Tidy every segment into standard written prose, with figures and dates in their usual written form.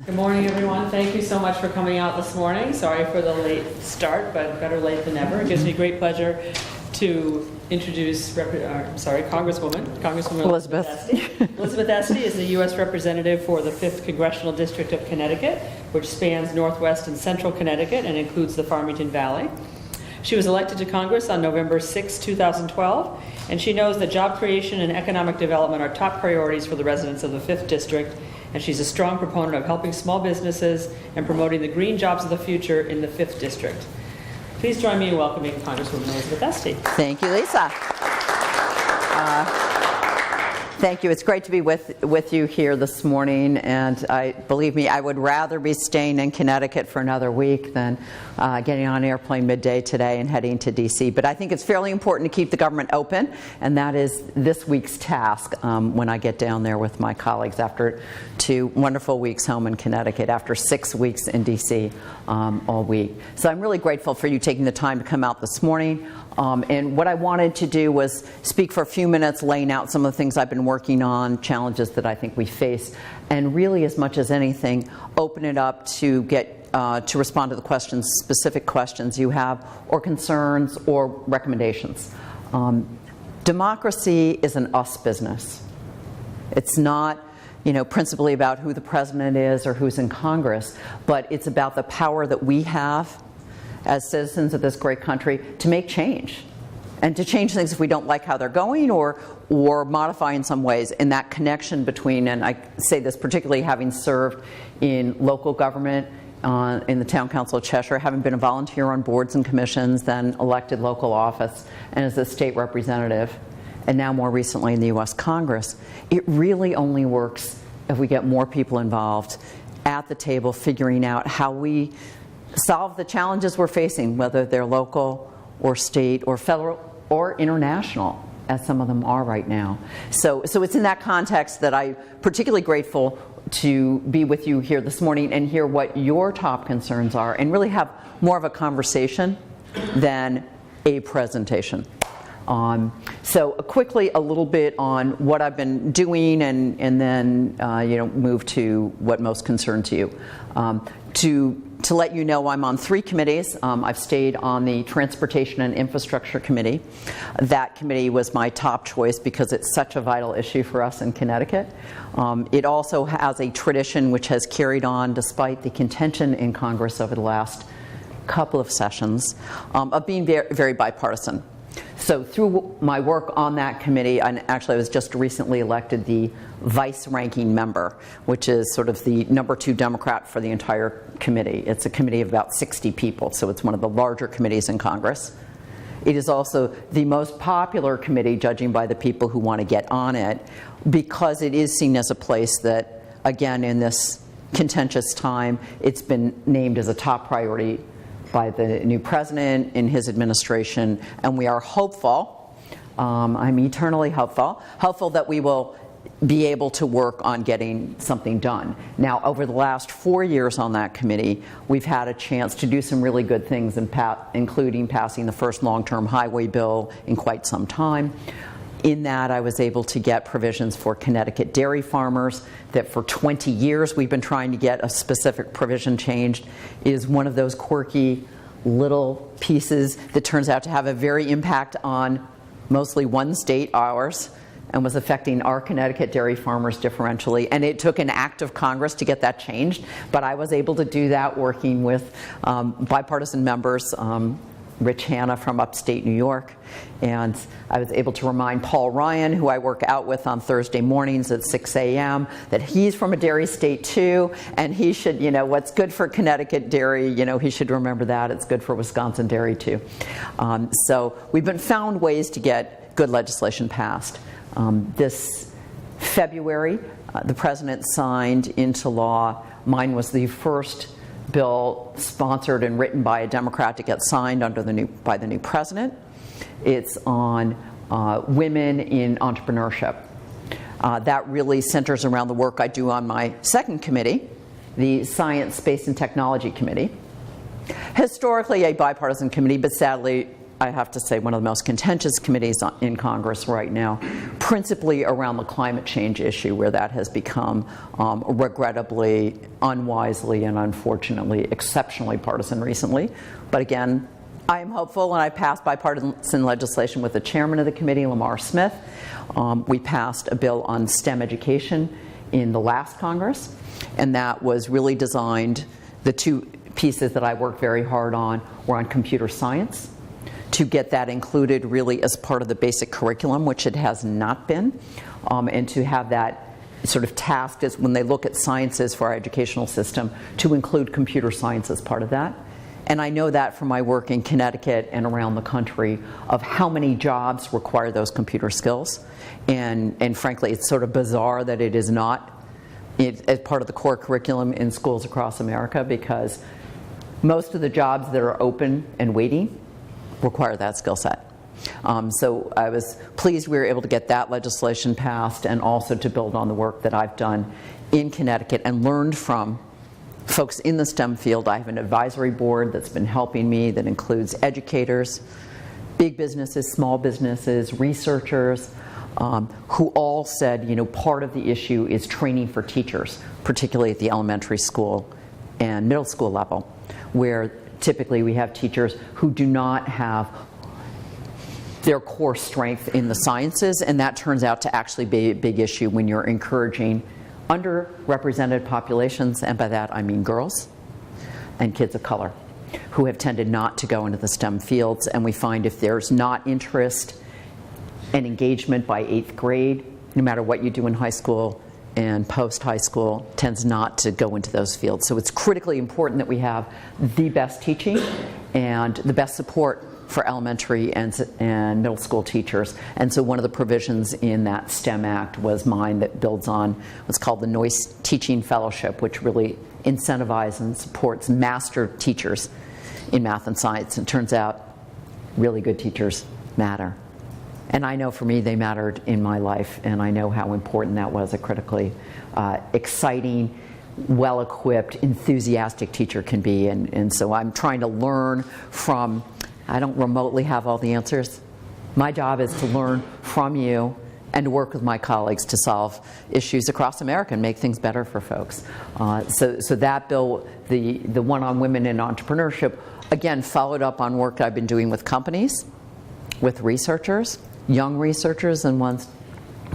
Good morning, everyone. Thank you so much for coming out this morning. Sorry for the late start, but better late than never. It gives me great pleasure to introduce Congresswoman Elizabeth Esty. Elizabeth Esty is the U.S. Representative for the 5th Congressional District of Connecticut, which spans northwest and central Connecticut and includes the Farmington Valley. She was elected to Congress on November 6, 2012, and she knows that job creation and economic development are top priorities for the residents of the 5th District, and she's a strong proponent of helping small businesses and promoting the green jobs of the future in the 5th District. Please join me in welcoming Congresswoman Elizabeth Esty. Thank you, Lisa. Thank you. It's great to be with you here this morning, and believe me, I would rather be staying in Connecticut for another week than getting on an airplane midday today and heading to D.C. But I think it's fairly important to keep the government open, and that is this week's task when I get down there with my colleagues after 2 wonderful weeks home in Connecticut, after 6 weeks in D.C. All week. So I'm really grateful for you taking the time to come out this morning. And what I wanted to do was speak for a few minutes, laying out some of the things I've been working on, challenges that I think we face, and really, as much as anything, open it up to get to respond to the questions, specific questions you have, or concerns, or recommendations. Democracy is an us business. It's not, principally about who the president is or who's in Congress, but it's about the power that we have as citizens of this great country to make change, and to change things if we don't like how they're going, or modify in some ways. And that connection between, and I say this particularly having served in local government, in the Town Council of Cheshire, having been a volunteer on boards and commissions, then elected local office, and as a state representative, and now more recently in the U.S. Congress, it really only works if we get more people involved at the table, figuring out how we solve the challenges we're facing, whether they're local or state or federal or international, as some of them are right now. So it's in that context that I'm particularly grateful to be with you here this morning and hear what your top concerns are, and really have more of a conversation than a presentation. So quickly, a little bit on what I've been doing, and then move to what most concerns you. To let you know, I'm on 3 committees. I've stayed on the Transportation and Infrastructure Committee. That committee was my top choice because it's such a vital issue for us in Connecticut. It also has a tradition which has carried on despite the contention in Congress over the last couple of sessions of being very, very bipartisan. So through my work on that committee, and actually I was just recently elected the vice ranking member, which is sort of the number 2 Democrat for the entire committee. It's a committee of about 60 people, so it's one of the larger committees in Congress. It is also the most popular committee, judging by the people who want to get on it, because it is seen as a place that, again, in this contentious time, it's been named as a top priority by the new president in his administration, and we are hopeful, I'm eternally hopeful that we will be able to work on getting something done. Now, over the last 4 years on that committee, we've had a chance to do some really good things, including passing the first long-term highway bill in quite some time. In that, I was able to get provisions for Connecticut dairy farmers that for 20 years we've been trying to get a specific provision changed. It is one of those quirky little pieces that turns out to have a very impact on mostly one state, ours, and was affecting our Connecticut dairy farmers differentially. And it took an act of Congress to get that changed, but I was able to do that working with bipartisan members, Rich Hanna from upstate New York, and I was able to remind Paul Ryan, who I work out with on Thursday mornings at 6 a.m., that he's from a dairy state too, and he should, what's good for Connecticut dairy, he should remember that. It's good for Wisconsin dairy too. So we've found ways to get good legislation passed. This February, the president signed into law, mine was the first bill sponsored and written by a Democrat to get signed by the new president. It's on women in entrepreneurship. That really centers around the work I do on my second committee, the Science, Space, and Technology Committee. Historically a bipartisan committee, but sadly I have to say one of the most contentious committees in Congress right now, principally around the climate change issue, where that has become regrettably, unwisely, and unfortunately exceptionally partisan recently. But again, I am hopeful, and I passed bipartisan legislation with the chairman of the committee, Lamar Smith. We passed a bill on STEM education in the last Congress, and that was really designed, the two pieces that I worked very hard on were on computer science, to get that included really as part of the basic curriculum, which it has not been, and to have that sort of tasked as when they look at sciences for our educational system, to include computer science as part of that. And I know that from my work in Connecticut and around the country of how many jobs require those computer skills. And frankly, it's sort of bizarre that it is not as part of the core curriculum in schools across America, because most of the jobs that are open and waiting require that skill set. So I was pleased we were able to get that legislation passed, and also to build on the work that I've done in Connecticut and learned from folks in the STEM field. I have an advisory board that's been helping me that includes educators, big businesses, small businesses, researchers, who all said, you know, part of the issue is training for teachers, particularly at the elementary school and middle school level, where typically we have teachers who do not have their core strength in the sciences, and that turns out to actually be a big issue when you're encouraging underrepresented populations, and by that I mean girls and kids of color, who have tended not to go into the STEM fields. And we find if there's not interest and engagement by 8th grade, no matter what you do in high school and post-high school, tends not to go into those fields. So it's critically important that we have the best teaching and the best support for elementary and middle school teachers. And so one of the provisions in that STEM Act was mine that builds on what's called the Noyce Teaching Fellowship, which really incentivizes and supports master teachers in math and science. And it turns out really good teachers matter. And I know for me they mattered in my life, and I know how important that was. A critically exciting, well-equipped, enthusiastic teacher can be. And so I'm trying to learn from, I don't remotely have all the answers. My job is to learn from you and to work with my colleagues to solve issues across America and make things better for folks. So that bill, the one on women in entrepreneurship, again, followed up on work I've been doing with companies, with researchers, young researchers and ones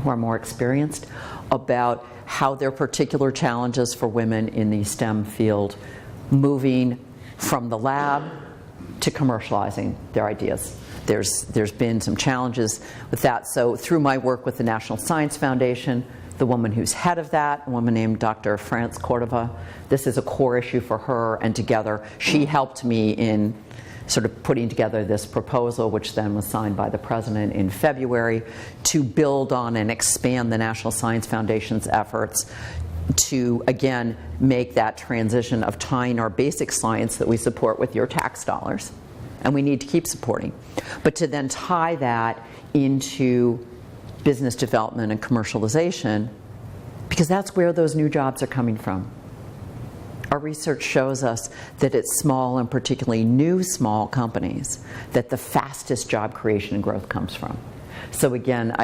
who are more experienced, about how there are particular challenges for women in the STEM field, moving from the lab to commercializing their ideas. There's been some challenges with that. So through my work with the National Science Foundation, the woman who's head of that, a woman named Dr. France Cordova, this is a core issue for her, and together she helped me in sort of putting together this proposal, which then was signed by the president in February, to build on and expand the National Science Foundation's efforts to, again, make that transition of tying our basic science that we support with your tax dollars, and we need to keep supporting, but to then tie that into business development and commercialization, because that's where those new jobs are coming from. Our research shows us that it's small, and particularly new small companies, that the fastest job creation and growth comes from. So again,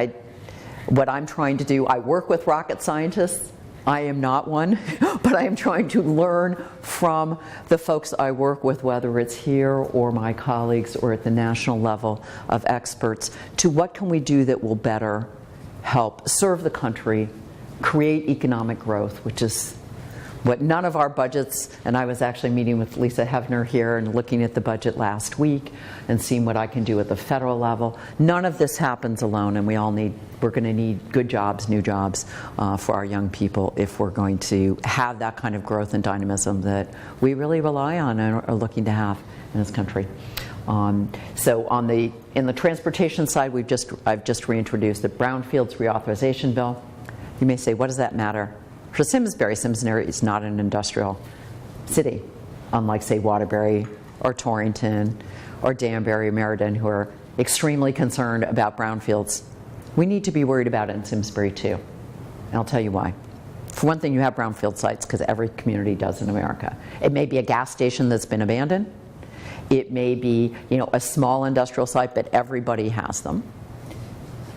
what I'm trying to do, I work with rocket scientists. I am not one, but I am trying to learn from the folks I work with, whether it's here or my colleagues or at the national level of experts, to what can we do that will better help serve the country, create economic growth, which is what none of our budgets, and I was actually meeting with Lisa Hefner here and looking at the budget last week and seeing what I can do at the federal level. None of this happens alone, and we're going to need good jobs, new jobs for our young people if we're going to have that kind of growth and dynamism that we really rely on and are looking to have in this country. So in the transportation side, I've just reintroduced the Brownfields Reauthorization Bill. You may say, what does that matter? For Simsbury is not an industrial city, unlike, say, Waterbury or Torrington or Danbury or Meriden, who are extremely concerned about brownfields. We need to be worried about it in Simsbury too, and I'll tell you why. For one thing, you have brownfield sites because every community does in America. It may be a gas station that's been abandoned. It may be, a small industrial site, but everybody has them.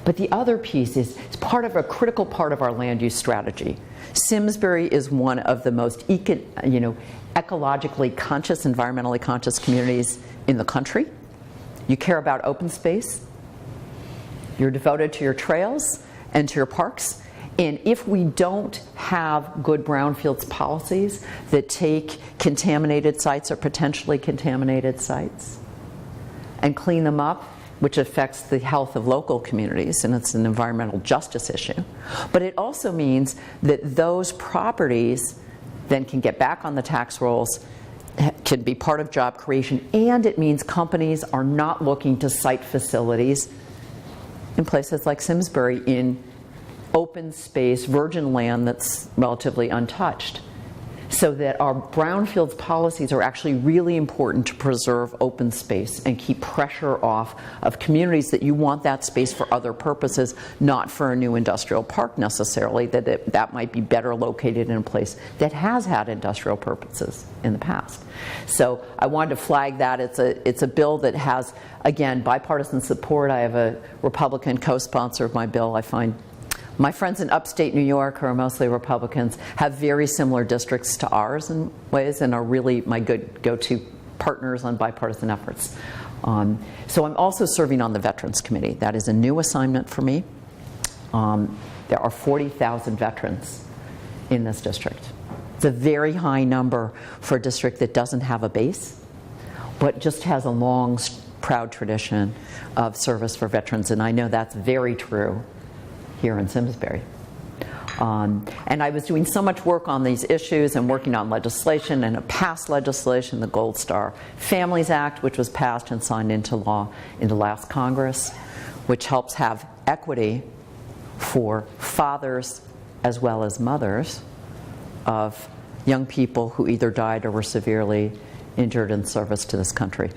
But the other piece is it's part of a critical part of our land use strategy. Simsbury is one of the most ecologically conscious, environmentally conscious communities in the country. You care about open space. You're devoted to your trails and to your parks. And if we don't have good brownfields policies that take contaminated sites or potentially contaminated sites and clean them up, which affects the health of local communities, and it's an environmental justice issue. But it also means that those properties then can get back on the tax rolls, can be part of job creation, and it means companies are not looking to site facilities in places like Simsbury in open space, virgin land that's relatively untouched. So that our brownfields policies are actually really important to preserve open space and keep pressure off of communities that you want that space for other purposes, not for a new industrial park necessarily, that might be better located in a place that has had industrial purposes in the past. So I wanted to flag that. It's a bill that has, again, bipartisan support. I have a Republican co-sponsor of my bill. I find my friends in upstate New York, who are mostly Republicans, have very similar districts to ours in ways and are really my good go-to partners on bipartisan efforts. So I'm also serving on the Veterans Committee. That is a new assignment for me. There are 40,000 veterans in this district. It's a very high number for a district that doesn't have a base, but just has a long, proud tradition of service for veterans, and I know that's very true here in Simsbury. And I was doing so much work on these issues and working on legislation, and a past legislation, the Gold Star Families Act, which was passed and signed into law in the last Congress, which helps have equity for fathers as well as mothers of young people who either died or were severely injured in service to this country.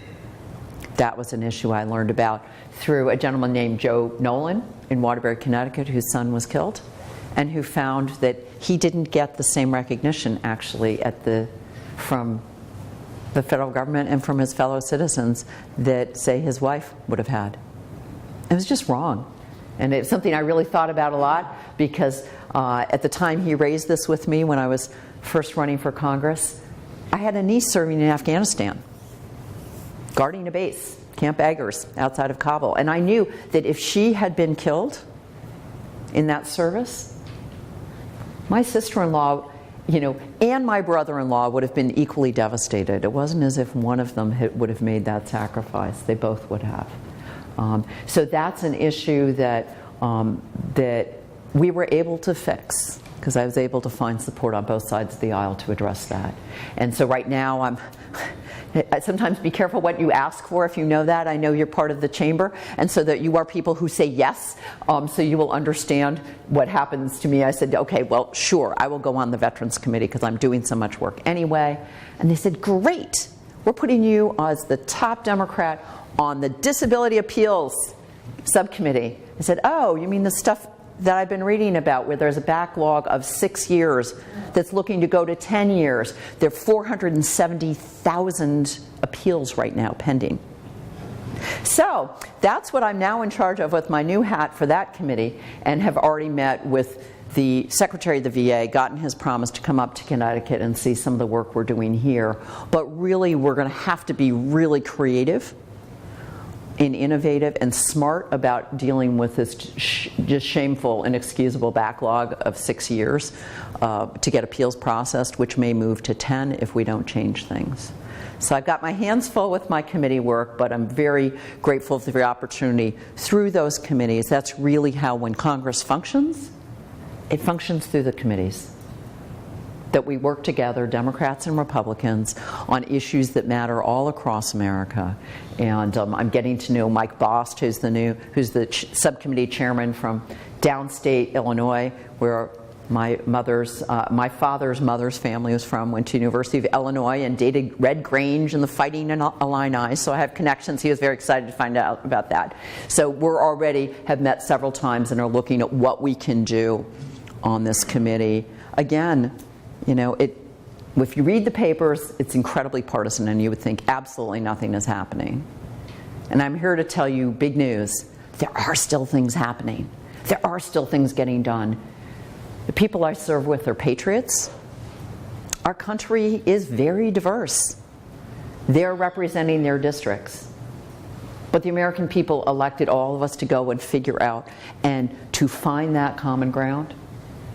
That was an issue I learned about through a gentleman named Joe Nolan in Waterbury, Connecticut, whose son was killed, and who found that he didn't get the same recognition actually from the federal government and from his fellow citizens that, say, his wife would have had. It was just wrong. And it's something I really thought about a lot because at the time he raised this with me when I was first running for Congress, I had a niece serving in Afghanistan, guarding a base, Camp Eggers, outside of Kabul. And I knew that if she had been killed in that service, my sister-in-law, and my brother-in-law would have been equally devastated. It wasn't as if one of them would have made that sacrifice. They both would have. So that's an issue that we were able to fix, because I was able to find support on both sides of the aisle to address that. And so right now I sometimes be careful what you ask for, if you know that. I know you're part of the chamber, and so that you are people who say yes, so you will understand what happens to me. I said, okay, well, sure, I will go on the Veterans Committee because I'm doing so much work anyway. And they said, great, we're putting you as the top Democrat on the Disability Appeals Subcommittee. I said, oh, you mean the stuff that I've been reading about where there's a backlog of 6 years that's looking to go to 10 years. There are 470,000 appeals right now pending. So that's what I'm now in charge of with my new hat for that committee, and have already met with the Secretary of the VA, gotten his promise to come up to Connecticut and see some of the work we're doing here. But really, we're going to have to be really creative and innovative and smart about dealing with this just shameful, inexcusable backlog of 6 years to get appeals processed, which may move to 10 if we don't change things. So I've got my hands full with my committee work, but I'm very grateful for the opportunity through those committees. That's really how, when Congress functions, it functions through the committees. That we work together, Democrats and Republicans, on issues that matter all across America. And I'm getting to know Mike Bost, who's the subcommittee chairman from downstate Illinois, where my father's mother's family was from. Went to University of Illinois and dated Red Grange and the Fighting Illini. So I have connections. He was very excited to find out about that. So we're already have met several times and are looking at what we can do on this committee. Again, if you read the papers, it's incredibly partisan, and you would think absolutely nothing is happening. And I'm here to tell you big news. there are still things happening. There are still things getting done. The people I serve with are patriots. Our country is very diverse. They're representing their districts. But the American people elected all of us to go and figure out and to find that common ground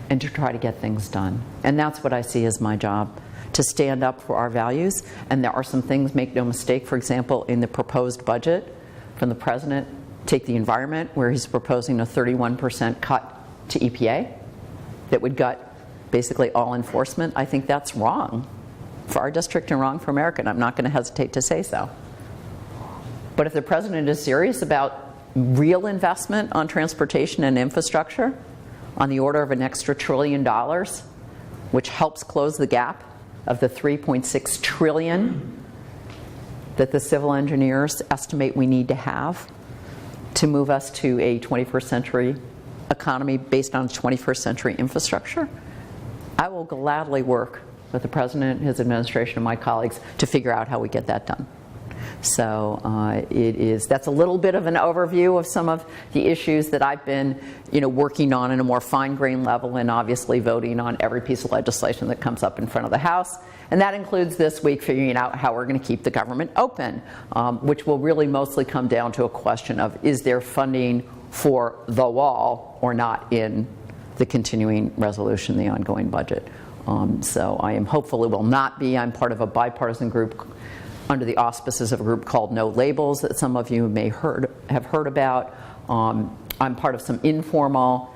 and to try to get things done. And that's what I see as my job, to stand up for our values. And there are some things, make no mistake, for example, in the proposed budget from the president, take the environment, where he's proposing a 31% cut to EPA that would gut basically all enforcement. I think that's wrong for our district and wrong for America, and I'm not going to hesitate to say so. But if the president is serious about real investment on transportation and infrastructure, on the order of an extra $1 trillion, which helps close the gap of the $3.6 trillion that the civil engineers estimate we need to have to move us to a 21st century economy based on 21st century infrastructure, I will gladly work with the president, his administration, and my colleagues to figure out how we get that done. So that's a little bit of an overview of some of the issues that I've been working on in a more fine-grained level, and obviously voting on every piece of legislation that comes up in front of the House. And that includes this week figuring out how we're going to keep the government open, which will really mostly come down to a question of, is there funding for the wall or not in the continuing resolution, the ongoing budget. So I am hopeful it will not be. I'm part of a bipartisan group under the auspices of a group called No Labels that some of you may have heard about. I'm part of some informal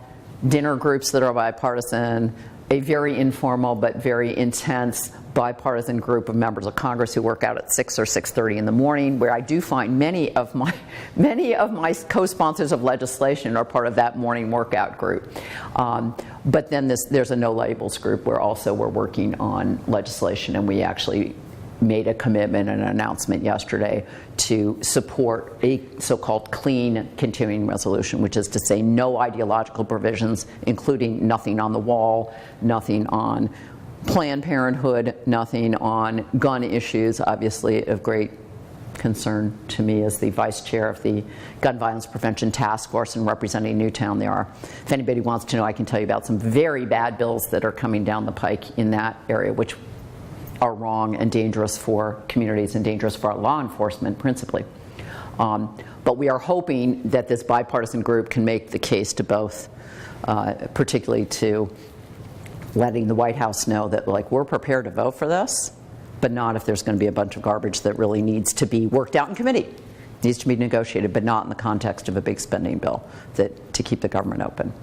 dinner groups that are bipartisan, a very informal but very intense bipartisan group of members of Congress who work out at 6 or 6:30 in the morning, where I do find many of my co-sponsors of legislation are part of that morning workout group. But then there's a No Labels group where also we're working on legislation, and we actually made a commitment and an announcement yesterday to support a so-called clean continuing resolution, which is to say no ideological provisions, including nothing on the wall, nothing on Planned Parenthood, nothing on gun issues, obviously of great concern to me as the vice chair of the Gun Violence Prevention Task Force and representing Newtown there. If anybody wants to know, I can tell you about some very bad bills that are coming down the pike in that area, which are wrong and dangerous for communities and dangerous for our law enforcement principally. But we are hoping that this bipartisan group can make the case to both, particularly to letting the White House know that, like, we're prepared to vote for this, but not if there's going to be a bunch of garbage that really needs to be worked out in committee, needs to be negotiated, but not in the context of a big spending bill to keep the government open.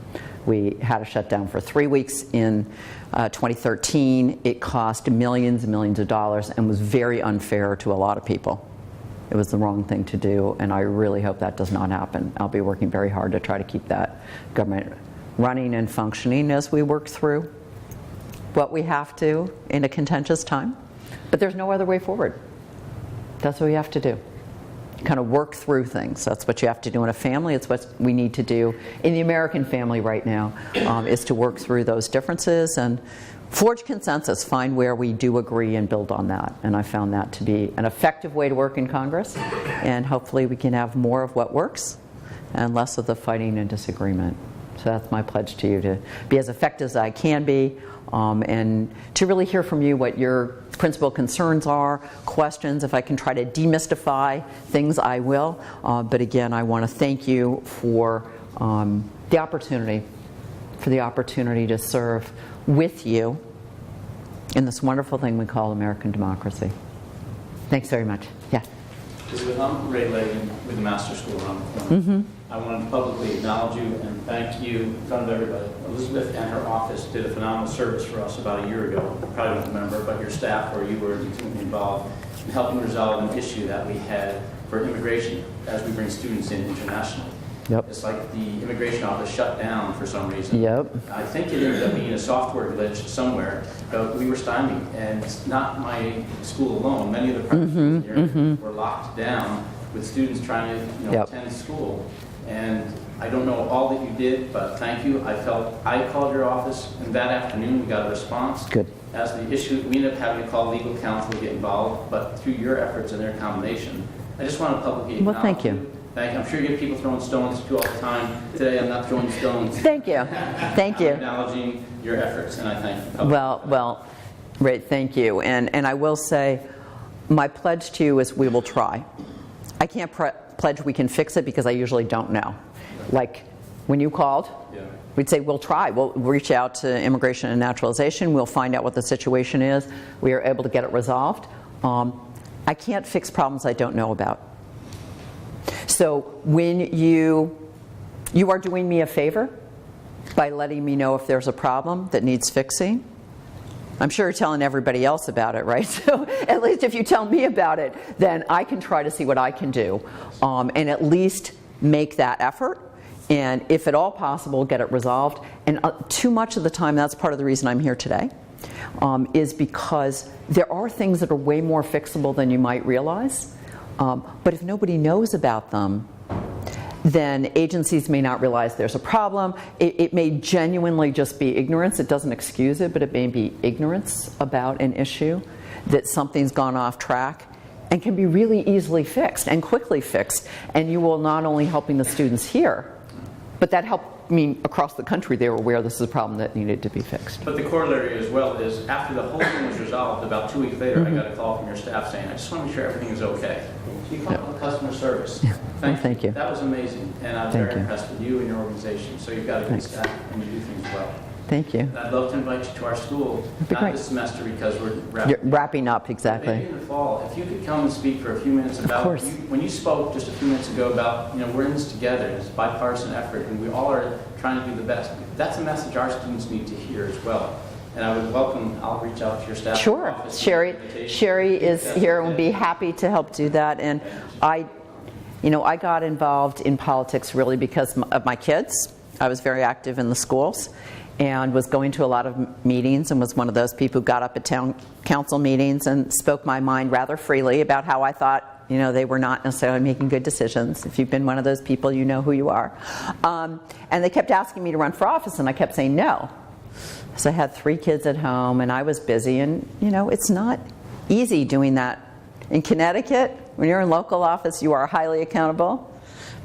We had a shutdown for 3 weeks in 2013. It cost millions and millions of dollars and was very unfair to a lot of people. It was the wrong thing to do, and I really hope that does not happen. I'll be working very hard to try to keep that government running and functioning as we work through what we have to in a contentious time. But there's no other way forward. That's what we have to do. Kind of work through things. That's what you have to do in a family. It's what we need to do in the American family right now, is to work through those differences and forge consensus, find where we do agree and build on that. And I found that to be an effective way to work in Congress. And hopefully we can have more of what works and less of the fighting and disagreement. So that's my pledge to you, to be as effective as I can be, and to really hear from you what your principal concerns are, questions. If I can try to demystify things, I will. But again, I want to thank you for the opportunity to serve with you in this wonderful thing we call American democracy. Thanks very much. Yeah. I'm Ray Lagan with the Master School around the corner. I wanted to publicly acknowledge you and thank you in front of everybody. Elizabeth and her office did a phenomenal service for us about a year ago. You probably don't remember, but your staff or you were intimately involved in helping resolve an issue that we had for immigration as we bring students in internationally. Yep. It's like the immigration office shut down for some reason. Yep. I think it ended up being a software glitch somewhere, but we were stymied. And it's not my school alone. Many of the private schools here were locked down with students trying to attend school. And I don't know all that you did, but thank you. I called your office, and that afternoon we got a response. Good. As the issue, we ended up having to call legal counsel to get involved, but through your efforts and their combination, I just want to publicly acknowledge thank you. Thank you. I'm sure you get people throwing stones at you all the time. Today, I'm not throwing stones. Thank you. Thank you. I'm acknowledging your efforts, and I thank you. Well, great, thank you. And I will say, my pledge to you is we will try. I can't pledge we can fix it because I usually don't know. Like when you called, we'd say we'll try. We'll reach out to Immigration and Naturalization. We'll find out what the situation is. We are able to get it resolved. I can't fix problems I don't know about. So when you are doing me a favor by letting me know if there's a problem that needs fixing. I'm sure you're telling everybody else about it, right? So at least if you tell me about it, then I can try to see what I can do and at least make that effort. And if at all possible, get it resolved. And too much of the time, that's part of the reason I'm here today, is because there are things that are way more fixable than you might realize. But if nobody knows about them, then agencies may not realize there's a problem. It may genuinely just be ignorance. It doesn't excuse it, but it may be ignorance about an issue, that something's gone off track, and can be really easily fixed and quickly fixed. And you will not only helping the students here, but that helped me across the country. They were aware this is a problem that needed to be fixed. But the corollary as well is after the whole thing was resolved, about 2 weeks later, I got a call from your staff saying, I just want to make sure everything is okay. So you called on customer service. Thank you. That was amazing, and I'm very impressed with you and your organization. So you've got a good staff and you do things well. Thank you. And I'd love to invite you to our school, not great. this semester because we're Wrapping up, exactly. Maybe in the fall, if you could come and speak for a few minutes about, when you spoke just a few minutes ago about, we're in this together, it's a bipartisan effort, and we all are trying to do the best. That's a message our students need to hear as well. And I would welcome, I'll reach out to your staff. Sure. Office Sherry is here and will be happy to help do that. And I got involved in politics really because of my kids. I was very active in the schools and was going to a lot of meetings and was one of those people who got up at town council meetings and spoke my mind rather freely about how I thought they were not necessarily making good decisions. If you've been one of those people, you know who you are. And they kept asking me to run for office, and I kept saying no. So I had 3 kids at home, and I was busy, and it's not easy doing that. In Connecticut, when you're in local office, you are highly accountable.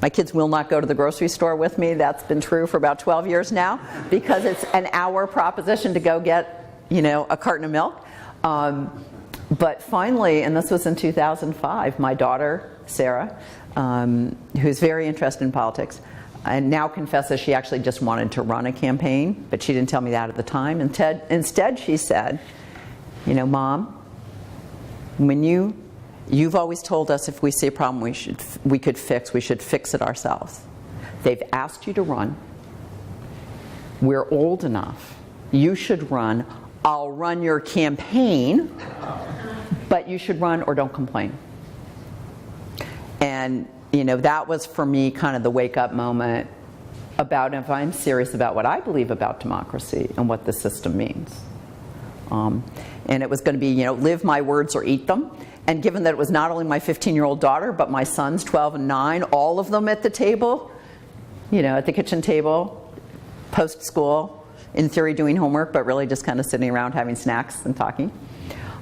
My kids will not go to the grocery store with me. That's been true for about 12 years now, because it's an hour proposition to go get, a carton of milk. But finally, and this was in 2005, my daughter, Sarah, who's very interested in politics, and now confesses she actually just wanted to run a campaign, but she didn't tell me that at the time. Instead, she said, Mom, when you've always told us if we see a problem we should fix it ourselves. They've asked you to run. We're old enough. You should run. I'll run your campaign, but you should run or don't complain. And that was for me kind of the wake-up moment about if I'm serious about what I believe about democracy and what the system means. And it was going to be, live my words or eat them. And given that it was not only my 15-year-old daughter, but my sons, 12 and 9, all of them at the table, at the kitchen table, post-school, in theory doing homework, but really just kind of sitting around having snacks and talking.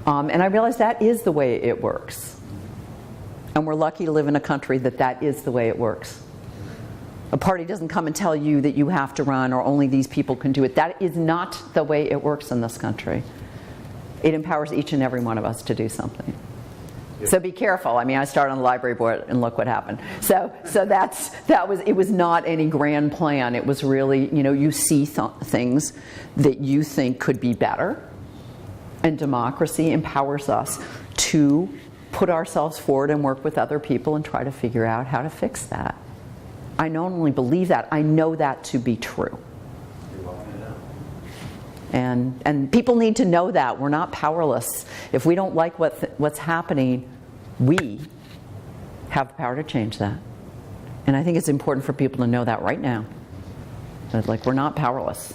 And I realized that is the way it works. And we're lucky to live in a country that is the way it works. A party doesn't come and tell you that you have to run or only these people can do it. That is not the way it works in this country. It empowers each and every one of us to do something. So be careful. I started on the library board and look what happened. So it was not any grand plan. It was really, you see things that you think could be better. And democracy empowers us to put ourselves forward and work with other people and try to figure out how to fix that. I not only believe that, I know that to be true. And people need to know that. We're not powerless. If we don't like what's happening, we have the power to change that. And I think it's important for people to know that right now. That we're not powerless.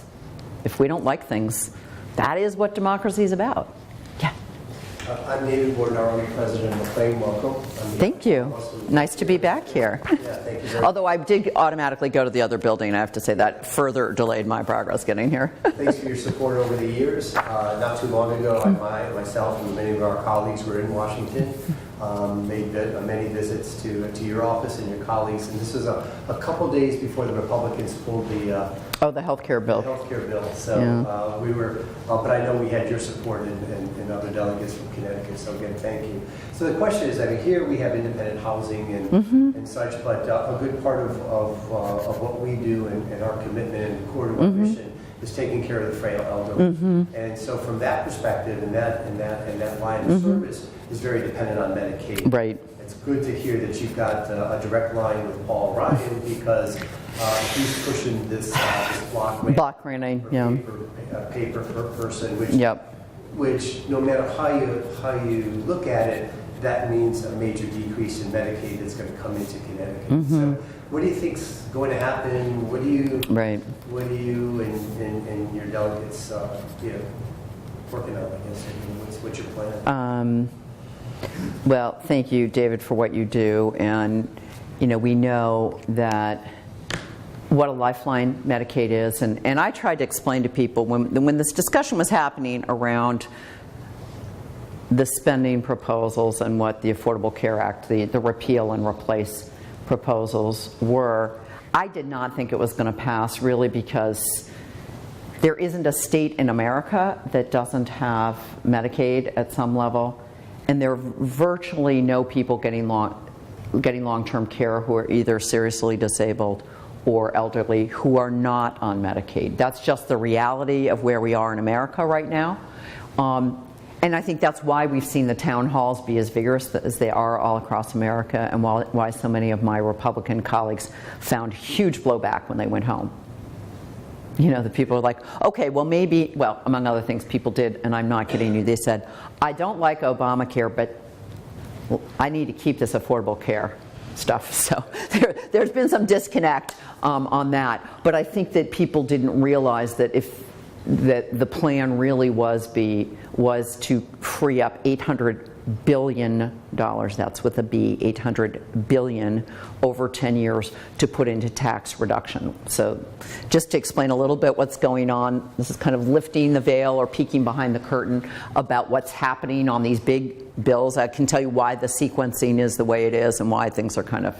If we don't like things, that is what democracy is about. Yeah. I'm David Bordenaro, President of McLean. Welcome. Thank you. Nice to be back here. Yeah, thank you very much. Although I did automatically go to the other building, I have to say that further delayed my progress getting here. Thanks for your support over the years. Not too long ago, myself and many of our colleagues were in Washington made many visits to your office and your colleagues. And this was a couple days before the Republicans pulled the healthcare bill. Healthcare bill. So we were, but I know we had your support and other delegates from Connecticut. So again, thank you. So the question is, I mean, here we have independent housing and such, but a good part of what we do and our commitment and core to our mission is taking care of the frail elderly. And so from that perspective, and that line of service is very dependent on Medicaid. Right. It's good to hear that you've got a direct line with Paul Ryan because he's pushing this block granting paper person, which no matter how you look at it, that means a major decrease in Medicaid that's going to come into Connecticut. So what do you think's going to happen? What do you and your delegates working on? I guess what's your plan? Well, thank you, David, for what you do. And we know that what a lifeline Medicaid is, and I tried to explain to people when this discussion was happening around the spending proposals and what the Affordable Care Act, the repeal and replace proposals were. I did not think it was going to pass, really, because there isn't a state in America that doesn't have Medicaid at some level, and there are virtually no people getting long-term care who are either seriously disabled or elderly who are not on Medicaid. That's just the reality of where we are in America right now. And I think that's why we've seen the town halls be as vigorous as they are all across America, and why so many of my Republican colleagues found huge blowback when they went home. The people are like, okay, well maybe, among other things people did, and I'm not kidding you, they said, I don't like Obamacare, but I need to keep this affordable care stuff. So there's been some disconnect on that. But I think that people didn't realize that that the plan really was to free up $800 billion, that's with a B, 800 billion over 10 years to put into tax reduction. So just to explain a little bit what's going on, this is kind of lifting the veil or peeking behind the curtain about what's happening on these big bills. I can tell you why the sequencing is the way it is and why things are kind of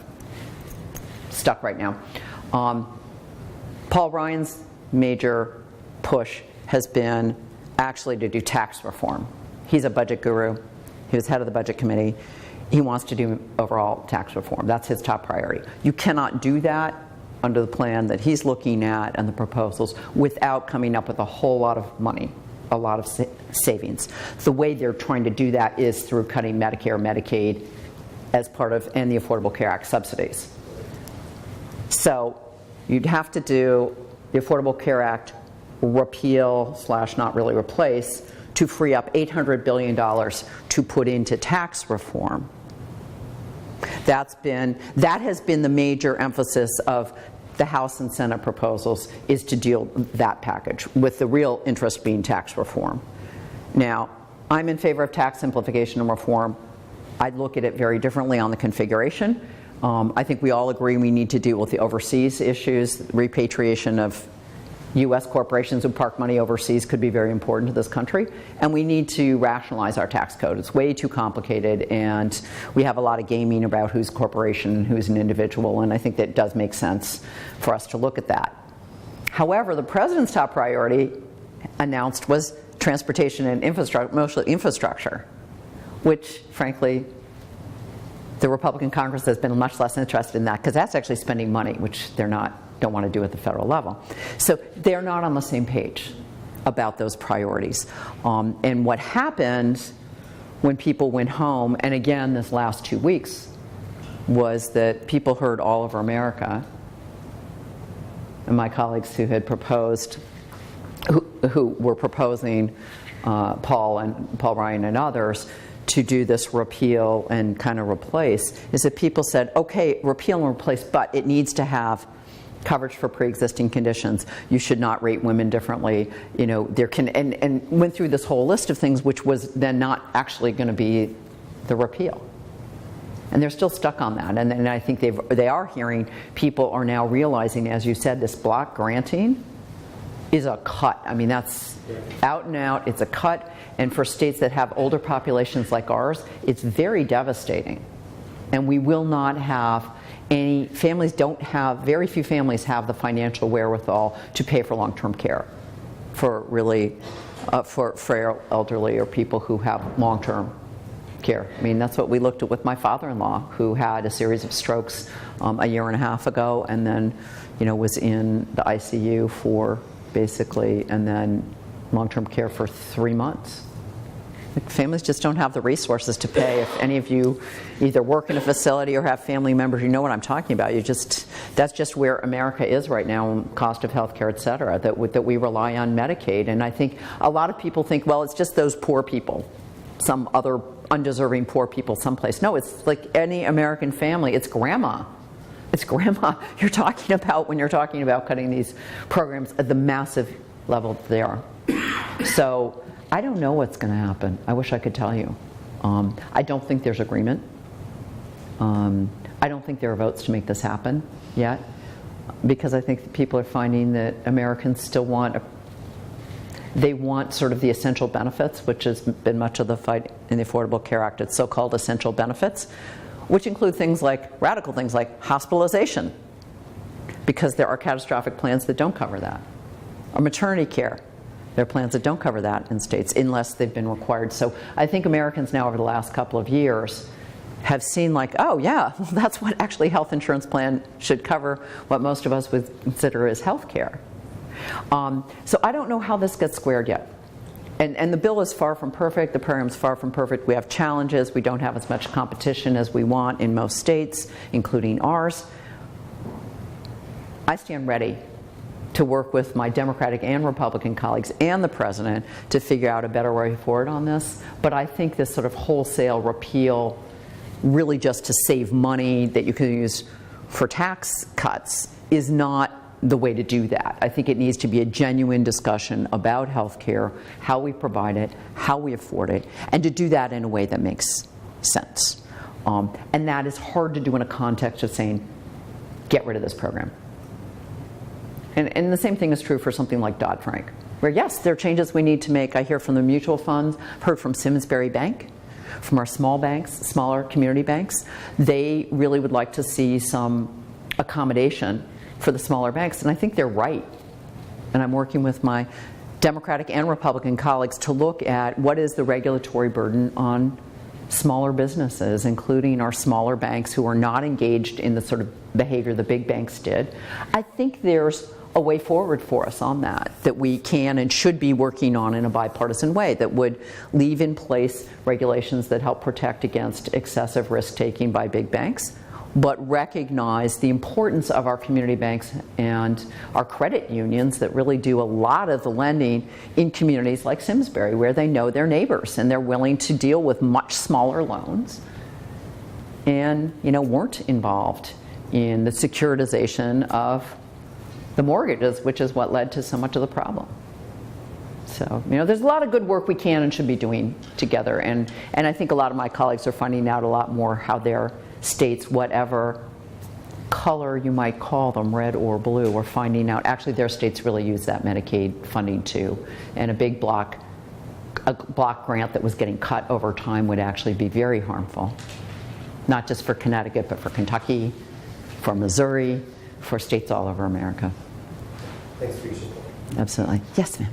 stuck right now. Paul Ryan's major push has been actually to do tax reform. He's a budget guru. He was head of the budget committee. He wants to do overall tax reform. That's his top priority. You cannot do that under the plan that he's looking at and the proposals without coming up with a whole lot of money, a lot of savings. The way they're trying to do that is through cutting Medicare, Medicaid as part of, and the Affordable Care Act subsidies. So you'd have to do the Affordable Care Act repeal / not really replace to free up $800 billion to put into tax reform. That has been the major emphasis of the House and Senate proposals, is to deal with that package, with the real interest being tax reform. Now, I'm in favor of tax simplification and reform. I'd look at it very differently on the configuration. I think we all agree we need to deal with the overseas issues. Repatriation of U.S. corporations who park money overseas could be very important to this country, and we need to rationalize our tax code. It's way too complicated, and we have a lot of gaming about who's a corporation and who's an individual, and I think that it does make sense for us to look at that. However, the president's top priority announced was transportation and infrastructure, mostly infrastructure, which, frankly, the Republican Congress has been much less interested in that, because that's actually spending money, which don't want to do at the federal level. So they're not on the same page about those priorities. And what happened when people went home, and again this last 2 weeks, was that people heard all over America, and my colleagues who had proposed, who were proposing Paul Ryan and others, to do this repeal and kind of replace, is that people said, okay, repeal and replace, but it needs to have coverage for pre-existing conditions. You should not rate women differently. There can, and went through this whole list of things, which was then not actually going to be the repeal. And they're still stuck on that. And I think they are hearing, people are now realizing, as you said, this block granting is a cut. I mean, that's out and out, it's a cut. And for states that have older populations like ours, it's very devastating. And we will not have any, families don't have, very few families have the financial wherewithal to pay for long-term care for really, for elderly or people who have long-term care. I mean, that's what we looked at with my father-in-law, who had a series of strokes a year and a half ago, and then, was in the ICU for basically, and then long-term care for 3 months. Families just don't have the resources to pay. If any of you either work in a facility or have family members, you know what I'm talking about. That's just where America is right now, cost of health care, et cetera, that we rely on Medicaid. And I think a lot of people think, well, it's just those poor people, some other undeserving poor people someplace. No, it's like any American family. It's grandma. It's grandma you're talking about when you're talking about cutting these programs at the massive level that they are. So I don't know what's going to happen. I wish I could tell you. I don't think there's agreement. I don't think there are votes to make this happen yet, because I think that people are finding that Americans still want they want sort of the essential benefits, which has been much of the fight in the Affordable Care Act. It's so-called essential benefits, which include things like, radical things like hospitalization, because there are catastrophic plans that don't cover that, or maternity care. There are plans that don't cover that in states unless they've been required. So I think Americans now over the last couple of years have seen like, oh yeah, that's what actually health insurance plan should cover, what most of us would consider as health care. So I don't know how this gets squared yet. And the bill is far from perfect, the program's far from perfect. We have challenges, we don't have as much competition as we want in most states, including ours. I stand ready to work with my Democratic and Republican colleagues and the President to figure out a better way forward on this. But I think this sort of wholesale repeal, really just to save money that you can use for tax cuts, is not the way to do that. I think it needs to be a genuine discussion about health care, how we provide it, how we afford it, and to do that in a way that makes sense. And that is hard to do in a context of saying, get rid of this program. And the same thing is true for something like Dodd-Frank, where yes, there are changes we need to make. I hear from the mutual funds, heard from Simsbury Bank, from our small banks, smaller community banks. They really would like to see some accommodation for the smaller banks, and I think they're right. And I'm working with my Democratic and Republican colleagues to look at what is the regulatory burden on smaller businesses, including our smaller banks who are not engaged in the sort of behavior the big banks did. I think there's a way forward for us on that we can and should be working on in a bipartisan way that would leave in place regulations that help protect against excessive risk-taking by big banks, but recognize the importance of our community banks and our credit unions that really do a lot of the lending in communities like Simsbury, where they know their neighbors and they're willing to deal with much smaller loans and weren't involved in the securitization of the mortgages, which is what led to so much of the problem. So, there's a lot of good work we can and should be doing together, and I think a lot of my colleagues are finding out a lot more how their states, whatever color you might call them, red or blue, are finding out actually their states really use that Medicaid funding too, and a block grant that was getting cut over time would actually be very harmful, not just for Connecticut, but for Kentucky, for Missouri, for states all over America. Thanks for your support. Absolutely. Yes, ma'am.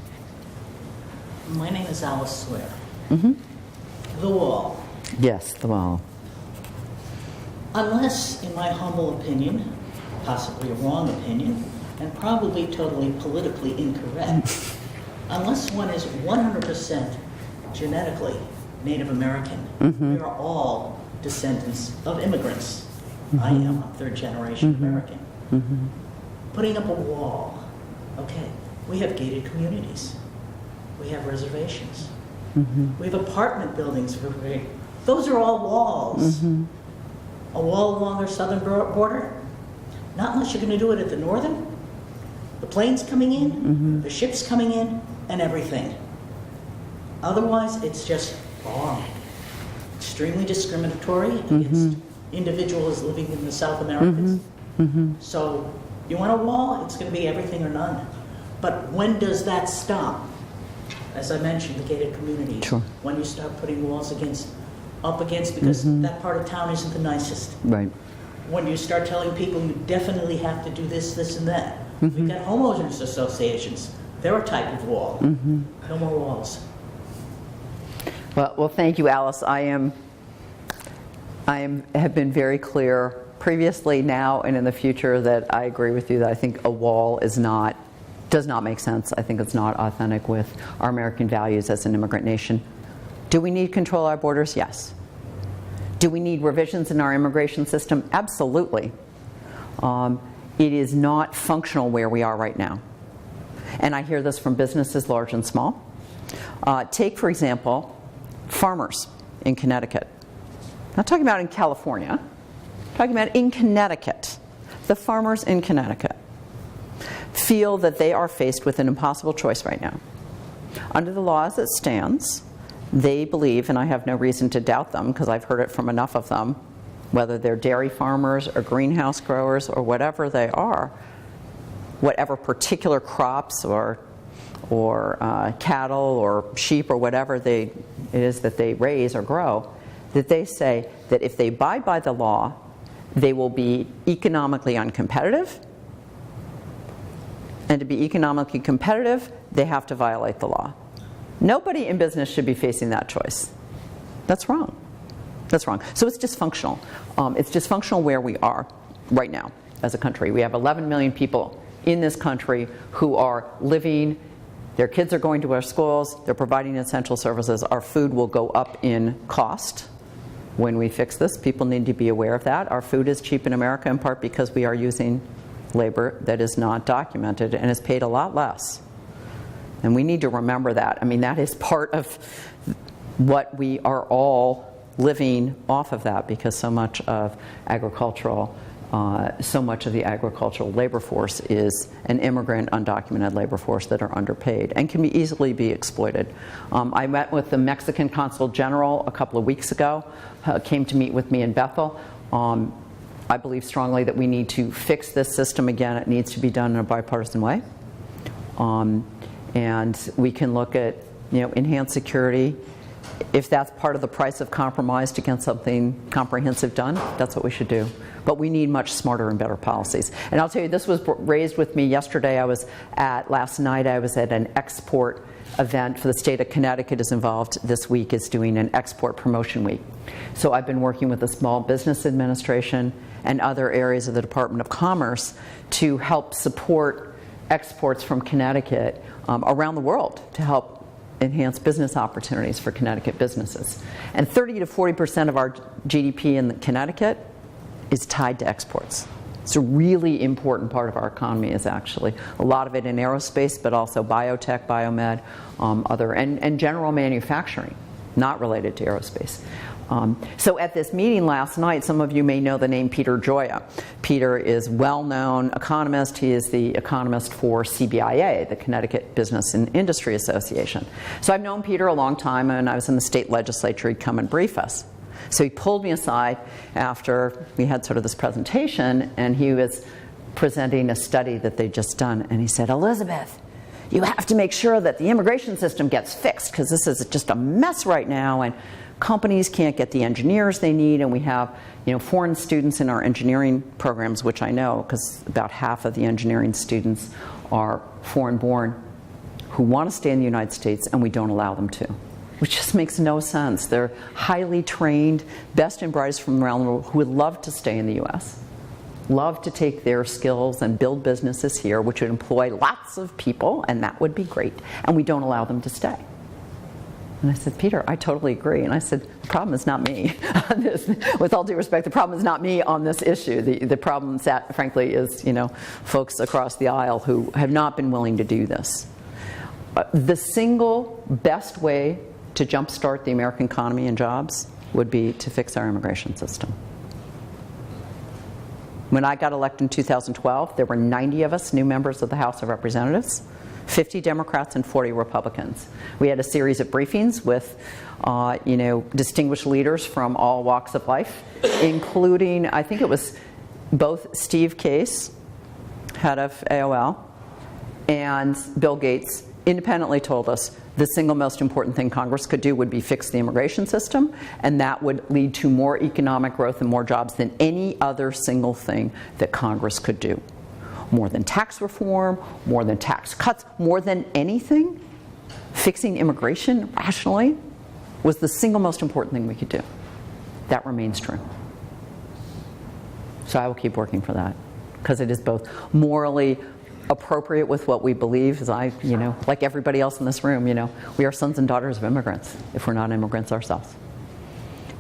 My name is Alice Swear. Mm-hmm. The wall. Yes, the wall. Unless, in my humble opinion, possibly a wrong opinion, and probably totally politically incorrect, unless one is 100% genetically Native American, we are all descendants of immigrants. I am a third-generation American. Putting up a wall. Okay, we have gated communities. We have reservations. We have apartment buildings. Those are all walls. A wall along our southern border? Not unless you're going to do it at the northern. The planes coming in, the ships coming in, and everything. Otherwise, it's just wrong. Extremely discriminatory against individuals living in the South Americas. So, you want a wall? It's going to be everything or none. But when does that stop? As I mentioned, the gated communities. Sure. When you start putting walls up against, because that part of town isn't the nicest. Right. When you start telling people you definitely have to do this, this, and that. We've got homeowners associations. They're a type of wall. No more walls. Well, thank you, Alice. Have been very clear previously, now, and in the future that I agree with you that I think a wall does not make sense. I think it's not authentic with our American values as an immigrant nation. Do we need control of our borders? Yes. Do we need revisions in our immigration system? Absolutely. It is not functional where we are right now. And I hear this from businesses large and small. Take, for example, farmers in Connecticut. I'm not talking about in California. I'm talking about in Connecticut. The farmers in Connecticut feel that they are faced with an impossible choice right now. Under the law as it stands, they believe, and I have no reason to doubt them because I've heard it from enough of them, whether they're dairy farmers or greenhouse growers or whatever they are, whatever particular crops or cattle or sheep or whatever it is that they raise or grow, that they say that if they abide by the law, they will be economically uncompetitive. And to be economically competitive, they have to violate the law. Nobody in business should be facing that choice. That's wrong. That's wrong. So it's dysfunctional. It's dysfunctional where we are right now as a country. We have 11 million people in this country who are living, their kids are going to our schools, they're providing essential services. Our food will go up in cost when we fix this. People need to be aware of that. Our food is cheap in America in part because we are using labor that is not documented and is paid a lot less. And we need to remember that. I mean, that is part of what we are all living off of, that because so much of the agricultural labor force is an immigrant, undocumented labor force that are underpaid and can easily be exploited. I met with the Mexican Consul General a couple of weeks ago, came to meet with me in Bethel. I believe strongly that we need to fix this system again. It needs to be done in a bipartisan way. And we can look at, enhanced security. If that's part of the price of compromise to get something comprehensive done, that's what we should do. But we need much smarter and better policies. And I'll tell you, this was raised with me yesterday. Last night I was at an export event for the state of Connecticut is involved this week, is doing an export promotion week. So I've been working with the Small Business Administration and other areas of the Department of Commerce to help support exports from Connecticut around the world to help enhance business opportunities for Connecticut businesses. And 30 to 40% of our GDP in Connecticut is tied to exports. It's a really important part of our economy, is actually a lot of it in aerospace, but also biotech, biomed, and general manufacturing, not related to aerospace. So at this meeting last night, some of you may know the name Peter Gioia. Peter is a well-known economist. He is the economist for CBIA, the Connecticut Business and Industry Association. So I've known Peter a long time, and I was in the state legislature. He'd come and brief us. So he pulled me aside after we had sort of this presentation, and he was presenting a study that they'd just done, and he said, "Elizabeth, you have to make sure that the immigration system gets fixed, because this is just a mess right now, and companies can't get the engineers they need, and we have foreign students in our engineering programs," which I know because about half of the engineering students are foreign-born who want to stay in the United States, and we don't allow them to, which just makes no sense. They're highly trained, best and brightest from around the world who would love to stay in the U.S., love to take their skills and build businesses here, which would employ lots of people, and that would be great, and we don't allow them to stay. And I said, "Peter, I totally agree." And I said, "The problem is not me on this. With all due respect, the problem is not me on this issue. The problem, frankly, is folks across the aisle who have not been willing to do this." The single best way to jumpstart the American economy and jobs would be to fix our immigration system. When I got elected in 2012, there were 90 of us new members of the House of Representatives. 50 Democrats and 40 Republicans. We had a series of briefings with, distinguished leaders from all walks of life, including, I think it was both Steve Case, head of AOL, And Bill Gates independently told us the single most important thing Congress could do would be fix the immigration system, and that would lead to more economic growth and more jobs than any other single thing that Congress could do. More than tax reform, more than tax cuts, more than anything, fixing immigration rationally was the single most important thing we could do. That remains true. So I will keep working for that, because it is both morally appropriate with what we believe, as I, like everybody else in this room, we are sons and daughters of immigrants if we're not immigrants ourselves.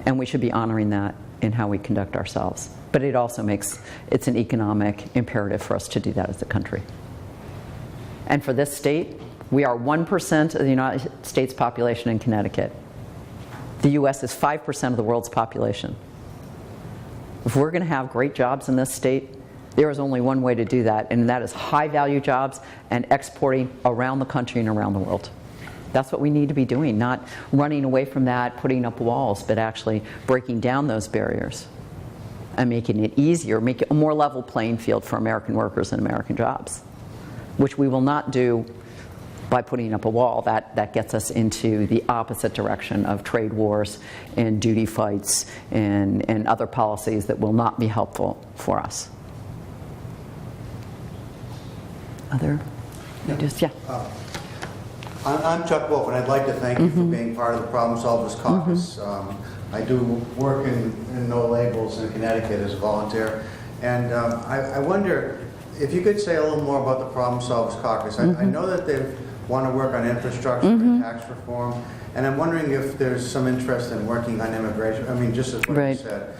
And we should be honoring that in how we conduct ourselves. But it also it's an economic imperative for us to do that as a country. And for this state, we are 1% of the United States population in Connecticut. The US is 5% of the world's population. If we're going to have great jobs in this state, there is only one way to do that, and that is high-value jobs and exporting around the country and around the world. That's what we need to be doing, not running away from that, putting up walls, but actually breaking down those barriers and making it easier, make it a more level playing field for American workers and American jobs, which we will not do by putting up a wall. That gets us into the opposite direction of trade wars and duty fights and other policies that will not be helpful for us. Other ideas? Yeah. I'm Chuck Wolf, and I'd like to thank you for being part of the Problem Solvers Caucus. I do work in No Labels in Connecticut as a volunteer, and I wonder if you could say a little more about the Problem Solvers Caucus. I know that they want to work on infrastructure and tax reform, and I'm wondering if there's some interest in working on immigration. I mean, just as what you said.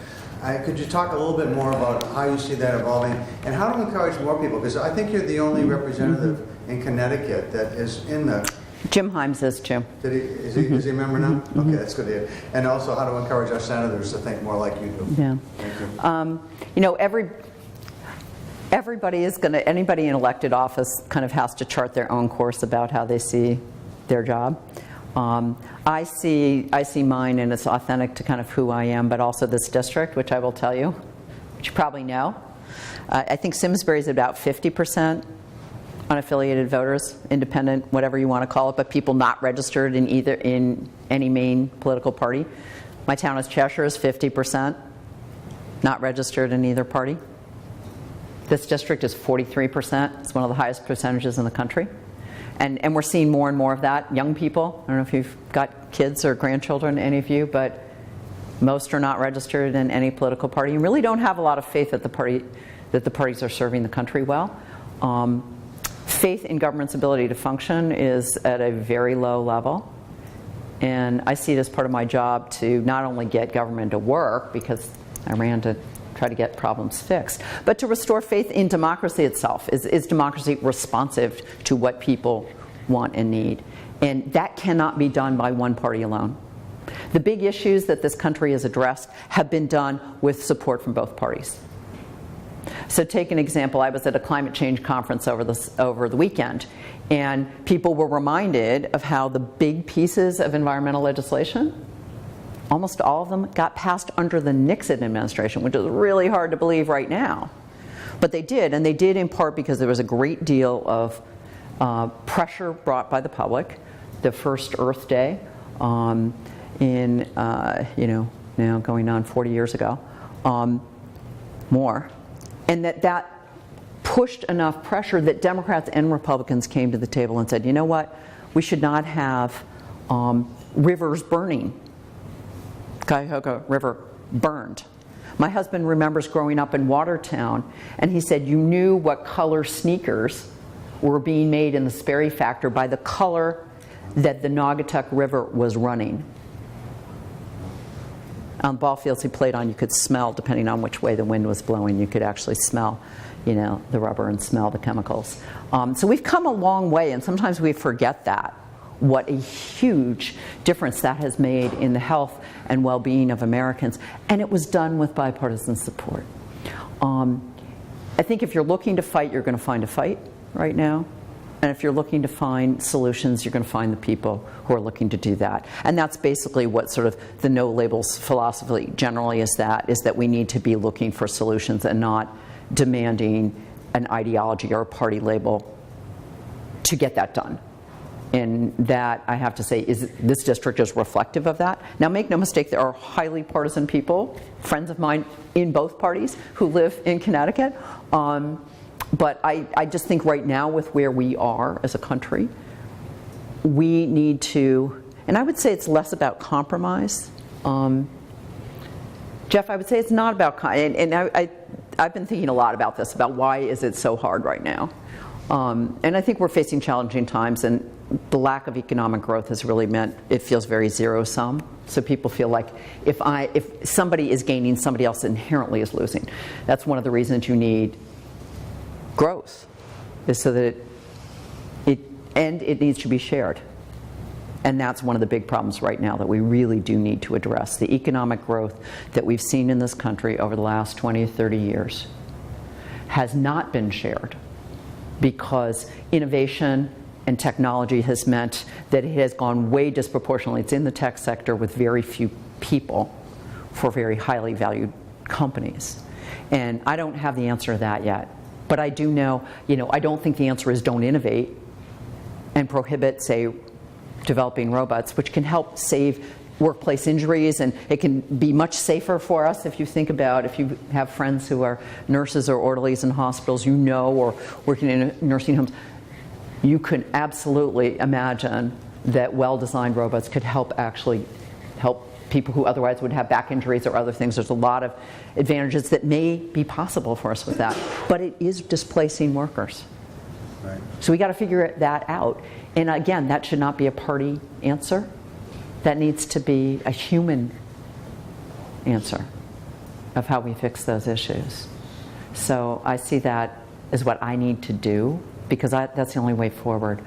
Could you talk a little bit more about how you see that evolving and how to encourage more people? Because I think you're the only representative in Connecticut that is in the... Jim Himes is, Jim. Is he a member now? Okay, that's good to hear. And also how to encourage our senators to think more like you do. Yeah. Thank you. Everybody is going to, anybody in elected office kind of has to chart their own course about how they see their job. I see mine, and it's authentic to kind of who I am, but also this district, which I will tell you, which you probably know. I think Simsbury is about 50% unaffiliated voters, independent, whatever you want to call it, but people not registered in any main political party. My town of Cheshire is 50% not registered in either party. This district is 43%. It's one of the highest percentages in the country. And we're seeing more and more of that. Young people, I don't know if you've got kids or grandchildren, any of you, but most are not registered in any political party. You really don't have a lot of faith that the parties are serving the country well. Faith in government's ability to function is at a very low level. And I see it as part of my job to not only get government to work, because I ran to try to get problems fixed, but to restore faith in democracy itself. Is democracy responsive to what people want and need? And that cannot be done by one party alone. The big issues that this country has addressed have been done with support from both parties. So take an example. I was at a climate change conference over the weekend, and people were reminded of how the big pieces of environmental legislation, almost all of them, got passed under the Nixon administration, which is really hard to believe right now. But they did, and they did in part because there was a great deal of pressure brought by the public. The first Earth Day now going on 40 years ago, more. And that pushed enough pressure that Democrats and Republicans came to the table and said, you know what, we should not have rivers burning. Cuyahoga River burned. My husband remembers growing up in Watertown, and he said you knew what color sneakers were being made in the Sperry factory by the color that the Naugatuck River was running. On ball fields he played on, you could smell, depending on which way the wind was blowing, you could actually smell, the rubber and smell the chemicals. So we've come a long way, and sometimes we forget that, what a huge difference that has made in the health and well-being of Americans. And it was done with bipartisan support. I think if you're looking to fight, you're going to find a fight right now. And if you're looking to find solutions, you're going to find the people who are looking to do that. And that's basically what sort of the no labels philosophy generally is that we need to be looking for solutions and not demanding an ideology or a party label to get that done. And that, I have to say, is this district is reflective of that. Now, make no mistake, there are highly partisan people, friends of mine in both parties, who live in Connecticut. But I just think right now, with where we are as a country, we need to, and I would say it's less about compromise. Jeff, I would say it's not about, and I've been thinking a lot about this, about why is it so hard right now. And I think we're facing challenging times, and the lack of economic growth has really meant it feels very zero-sum. So people feel like if somebody is gaining, somebody else inherently is losing. That's one of the reasons you need growth, is so that it needs to be shared. And that's one of the big problems right now that we really do need to address. The economic growth that we've seen in this country over the last 20 or 30 years has not been shared, because innovation and technology has meant that it has gone way disproportionately. It's in the tech sector with very few people for very highly valued companies. And I don't have the answer to that yet. But I do know, I don't think the answer is don't innovate and prohibit, say, developing robots, which can help save workplace injuries, and it can be much safer for us. If you think about, if you have friends who are nurses or orderlies in hospitals, or working in nursing homes, you can absolutely imagine that well-designed robots could actually help people who otherwise would have back injuries or other things. There's a lot of advantages that may be possible for us with that, but it is displacing workers. Right. So we got to figure that out. And again, that should not be a party answer. That needs to be a human answer of how we fix those issues. So I see that as what I need to do, because that's the only way forward.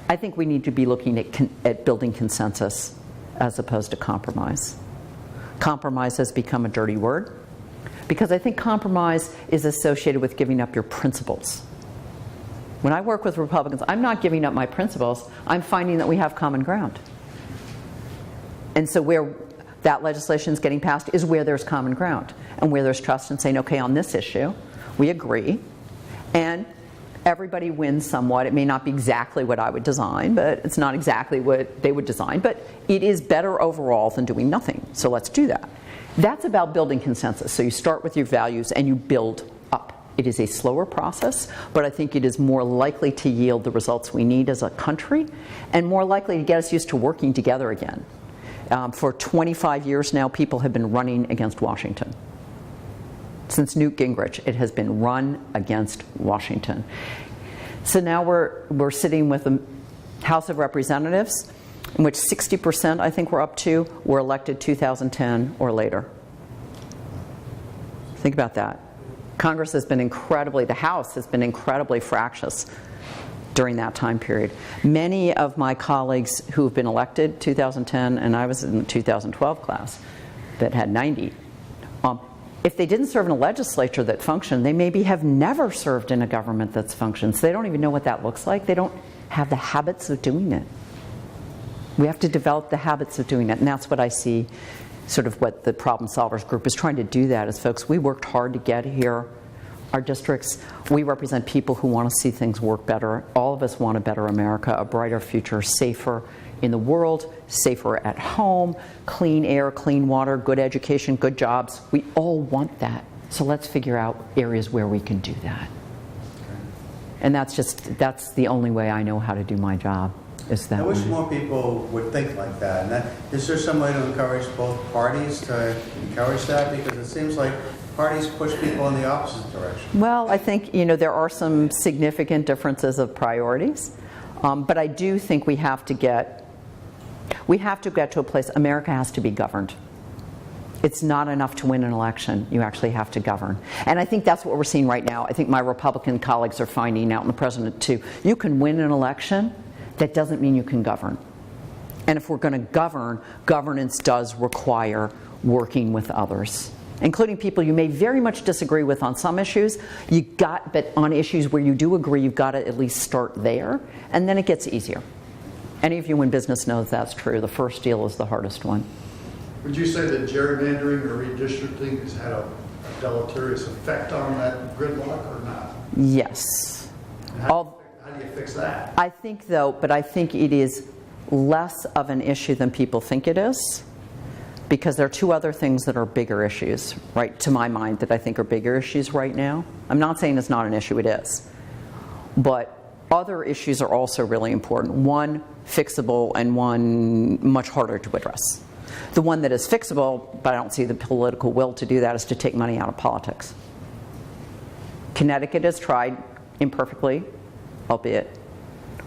I think we need to be looking at building consensus as opposed to compromise. Compromise has become a dirty word, because I think compromise is associated with giving up your principles. When I work with Republicans, I'm not giving up my principles. I'm finding that we have common ground. And so where that legislation is getting passed is where there's common ground, and where there's trust in saying, okay, on this issue, we agree, and everybody wins somewhat. It may not be exactly what I would design, but it's not exactly what they would design, but it is better overall than doing nothing. So let's do that. That's about building consensus. So you start with your values and you build up. It is a slower process, but I think it is more likely to yield the results we need as a country, and more likely to get us used to working together again. For 25 years now, people have been running against Washington. Since Newt Gingrich, it has been run against Washington. So now we're sitting with the House of Representatives, in which 60%, I think we're up to, were elected 2010 or later. Think about that. Congress has been the House has been incredibly fractious during that time period. Many of my colleagues who have been elected 2010, and I was in the 2012 class that had 90, if they didn't serve in a legislature that functioned, they maybe have never served in a government that's functioned. So they don't even know what that looks like. They don't have the habits of doing it. We have to develop the habits of doing it, and that's what I see, sort of what the Problem Solvers Group is trying to do. That is, folks, we worked hard to get here. Our districts, we represent people who want to see things work better. All of us want a better America, a brighter future, safer in the world, safer at home, clean air, clean water, good education, good jobs. We all want that. So let's figure out areas where we can do that. And that's the only way I know how to do my job, is that I wish way. more people would think like that. And is there some way to encourage both parties to encourage that? Because it seems like parties push people in the opposite direction. Well, I think there are some significant differences of priorities, but I do think we have to get to a place. America has to be governed. It's not enough to win an election. You actually have to govern. And I think that's what we're seeing right now. I think my Republican colleagues are finding out, and the president too, you can win an election. That doesn't mean you can govern. And if we're going to govern, governance does require working with others, including people you may very much disagree with on some issues. But on issues where you do agree, you've got to at least start there, and then it gets easier. Any of you in business knows that's true. The first deal is the hardest one. Would you say that gerrymandering or redistricting has had a deleterious effect on that gridlock or not? Yes. How do do you fix that? I think it is less of an issue than people think it is, because there are two other things that are bigger issues, right, to my mind, that I think are bigger issues right now. I'm not saying it's not an issue, it is. But other issues are also really important. One, fixable, and one much harder to address. The one that is fixable, but I don't see the political will to do that, is to take money out of politics. Connecticut has tried imperfectly, albeit,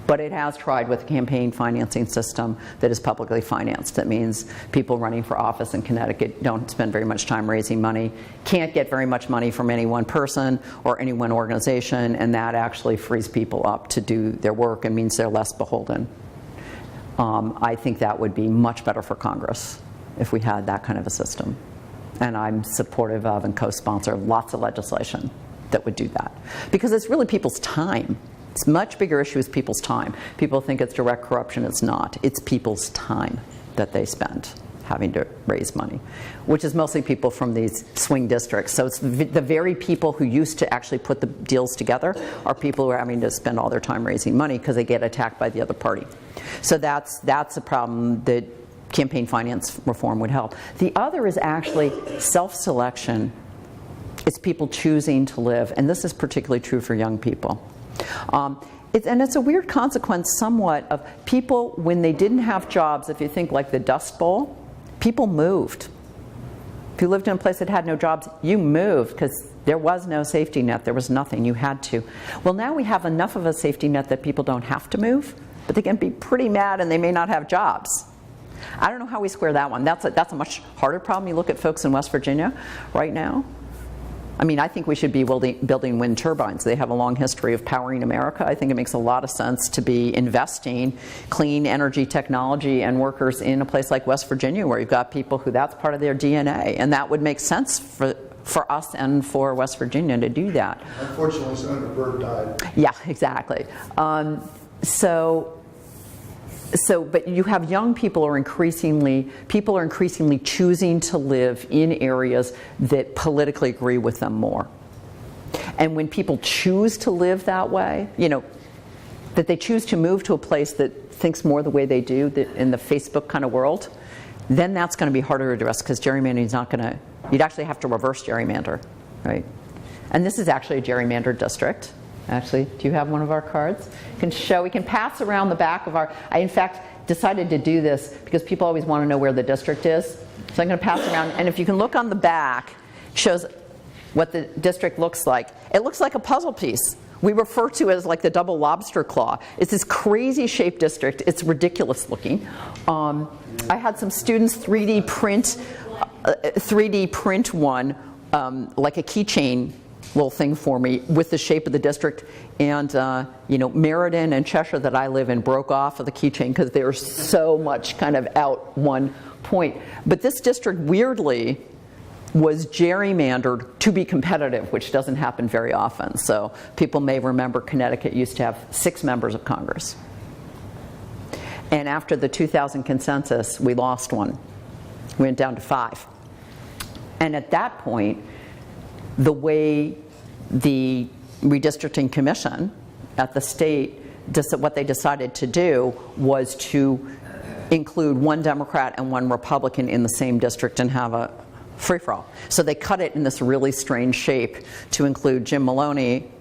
but it has tried with a campaign financing system that is publicly financed. That means people running for office in Connecticut don't spend very much time raising money, can't get very much money from any one person or any one organization, and that actually frees people up to do their work and means they're less beholden. I think that would be much better for Congress if we had that kind of a system. And I'm supportive of and co-sponsor lots of legislation that would do that. Because it's really people's time. It's a much bigger issue is people's time. People think it's direct corruption. It's not. It's people's time that they spend having to raise money, which is mostly people from these swing districts. So it's the very people who used to actually put the deals together are people who are having to spend all their time raising money because they get attacked by the other party. So that's a problem that campaign finance reform would help. The other is actually self-selection. It's people choosing to live, and this is particularly true for young people. And it's a weird consequence somewhat of people, when they didn't have jobs, if you think like the Dust Bowl, people moved. If you lived in a place that had no jobs, you moved because there was no safety net. There was nothing. You had to. Well, now we have enough of a safety net that people don't have to move, but they can be pretty mad and they may not have jobs. I don't know how we square that one. That's a much harder problem. You look at folks in West Virginia right now. I mean, I think we should be building wind turbines. They have a long history of powering America. I think it makes a lot of sense to be investing clean energy technology and workers in a place like West Virginia, where you've got people who that's part of their DNA. And that would make sense for us and for West Virginia to do that. Unfortunately, Senator Byrd died. Yeah, exactly. But you have young people are increasingly choosing to live in areas that politically agree with them more. And when people choose to live that way, that they choose to move to a place that thinks more the way they do, that in the Facebook kind of world, then that's going to be harder to address, because gerrymandering is not going to, you'd actually have to reverse gerrymander, right? And this is actually a gerrymandered district. Actually, do you have one of our cards? We can pass around the back of our, I in fact decided to do this because people always want to know where the district is. So I'm going to pass around, and if you can look on the back, it shows what the district looks like. It looks like a puzzle piece. We refer to it as like the double lobster claw. It's this crazy shaped district. It's ridiculous looking. I had some students 3D print one, like a keychain little thing for me with the shape of the district, and Meriden and Cheshire that I live in broke off of the keychain because they were so much kind of out one point. But this district weirdly was gerrymandered to be competitive, which doesn't happen very often. So people may remember Connecticut used to have 6 members of Congress, and after the 2000 consensus we lost one. We went down to 5, and at that point the way the redistricting commission at the state, what they decided to do was to include one Democrat and one Republican in the same district and have a free-for-all. So they cut it in this really strange shape to include Jim Maloney,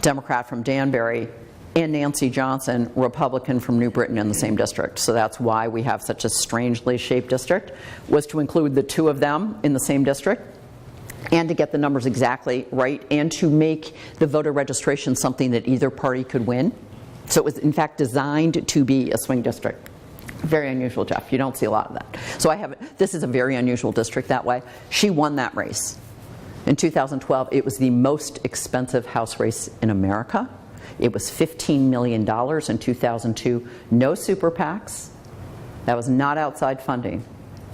Democrat from Danbury, and Nancy Johnson, Republican from New Britain, in the same district. So that's why we have such a strangely shaped district, was to include the 2 of them in the same district, and to get the numbers exactly right, and to make the voter registration something that either party could win. So it was in fact designed to be a swing district. Very unusual, Jeff. You don't see a lot of that. So this is a very unusual district that way. She won that race. In 2012, it was the most expensive House race in America. It was $15 million in 2002. No super PACs. That was not outside funding.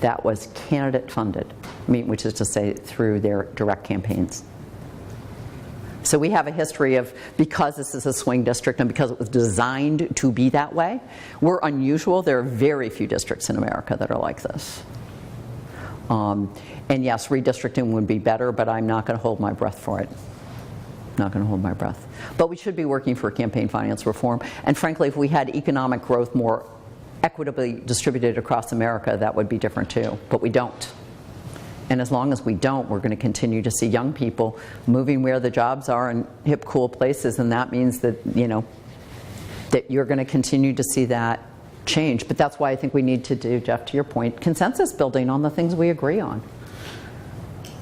That was candidate funded, which is to say through their direct campaigns. So we have a history of, because this is a swing district and because it was designed to be that way, we're unusual. There are very few districts in America that are like this. And yes, redistricting would be better, but I'm not going to hold my breath for it. not going to hold my breath. But we should be working for campaign finance reform. And frankly, if we had economic growth more equitably distributed across America, that would be different too. But we don't. And as long as we don't, we're going to continue to see young people moving where the jobs are in hip, cool places. And that means that, that you're going to continue to see that change. But that's why I think we need to do, Jeff, to your point, consensus building on the things we agree on.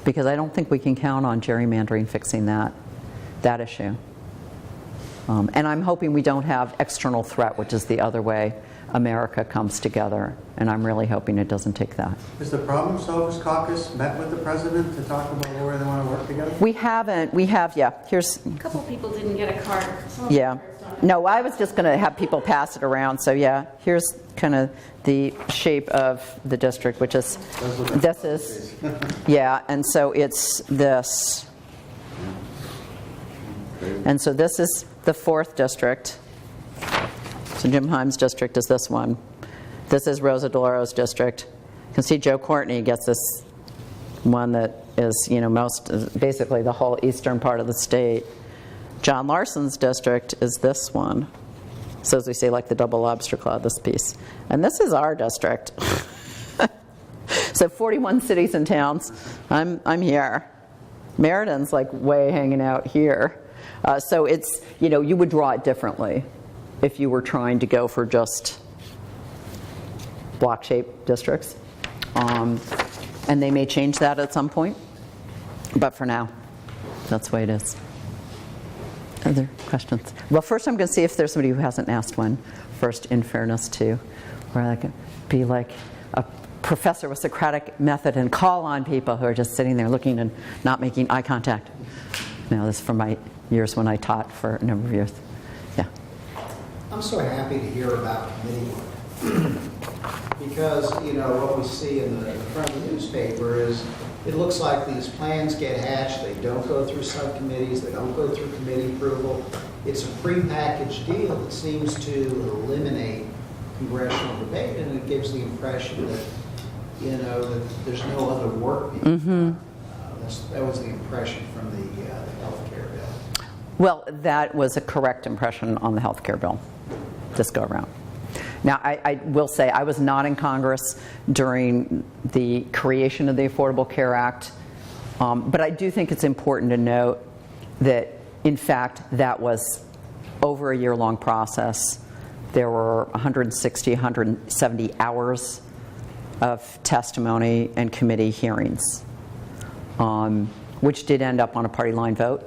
Because I don't think we can count on gerrymandering fixing that issue. And I'm hoping we don't have external threat, which is the other way America comes together. And I'm really hoping it doesn't take that. Has the Problem Solvers Caucus met with the president to talk about where they want to work together? We haven't. We have, yeah. Here's. A couple people didn't get a card. Yeah. No, I was just going to have people pass it around. So yeah, here's kind of the shape of the district, which is, this is, yeah, and so it's this. And so this is the 4th district. So Jim Himes' district is this one. This is Rosa DeLauro's district. You can see Joe Courtney gets this one that is, basically the whole eastern part of the state. John Larson's district is this one. So as we say, like the double lobster claw, this piece. And this is our district. So 41 cities and towns. I'm here. Meriden like way hanging out here. So it's, you would draw it differently if you were trying to go for just block-shaped districts. And they may change that at some point. But for now, that's the way it is. Other questions? Well, first I'm going to see if there's somebody who hasn't asked one first, in fairness to, where I could be like a professor with Socratic method and call on people who are just sitting there looking and not making eye contact. Now, this is from my years when I taught for a number of years. Yeah. I'm so happy to hear about committee work because, what we see in the front of the newspaper is it looks like these plans get hatched, they don't go through subcommittees, they don't go through committee approval. It's a prepackaged deal that seems to eliminate congressional debate, and it gives the impression that, that there's no other work being done. That was the impression from the health care bill. Well, that was a correct impression on the health care bill this go around. Now, I will say I was not in Congress during the creation of the Affordable Care Act, but I do think it's important to note that, in fact, that was over a year-long process. There were 160, 170 hours of testimony and committee hearings, which did end up on a party line vote,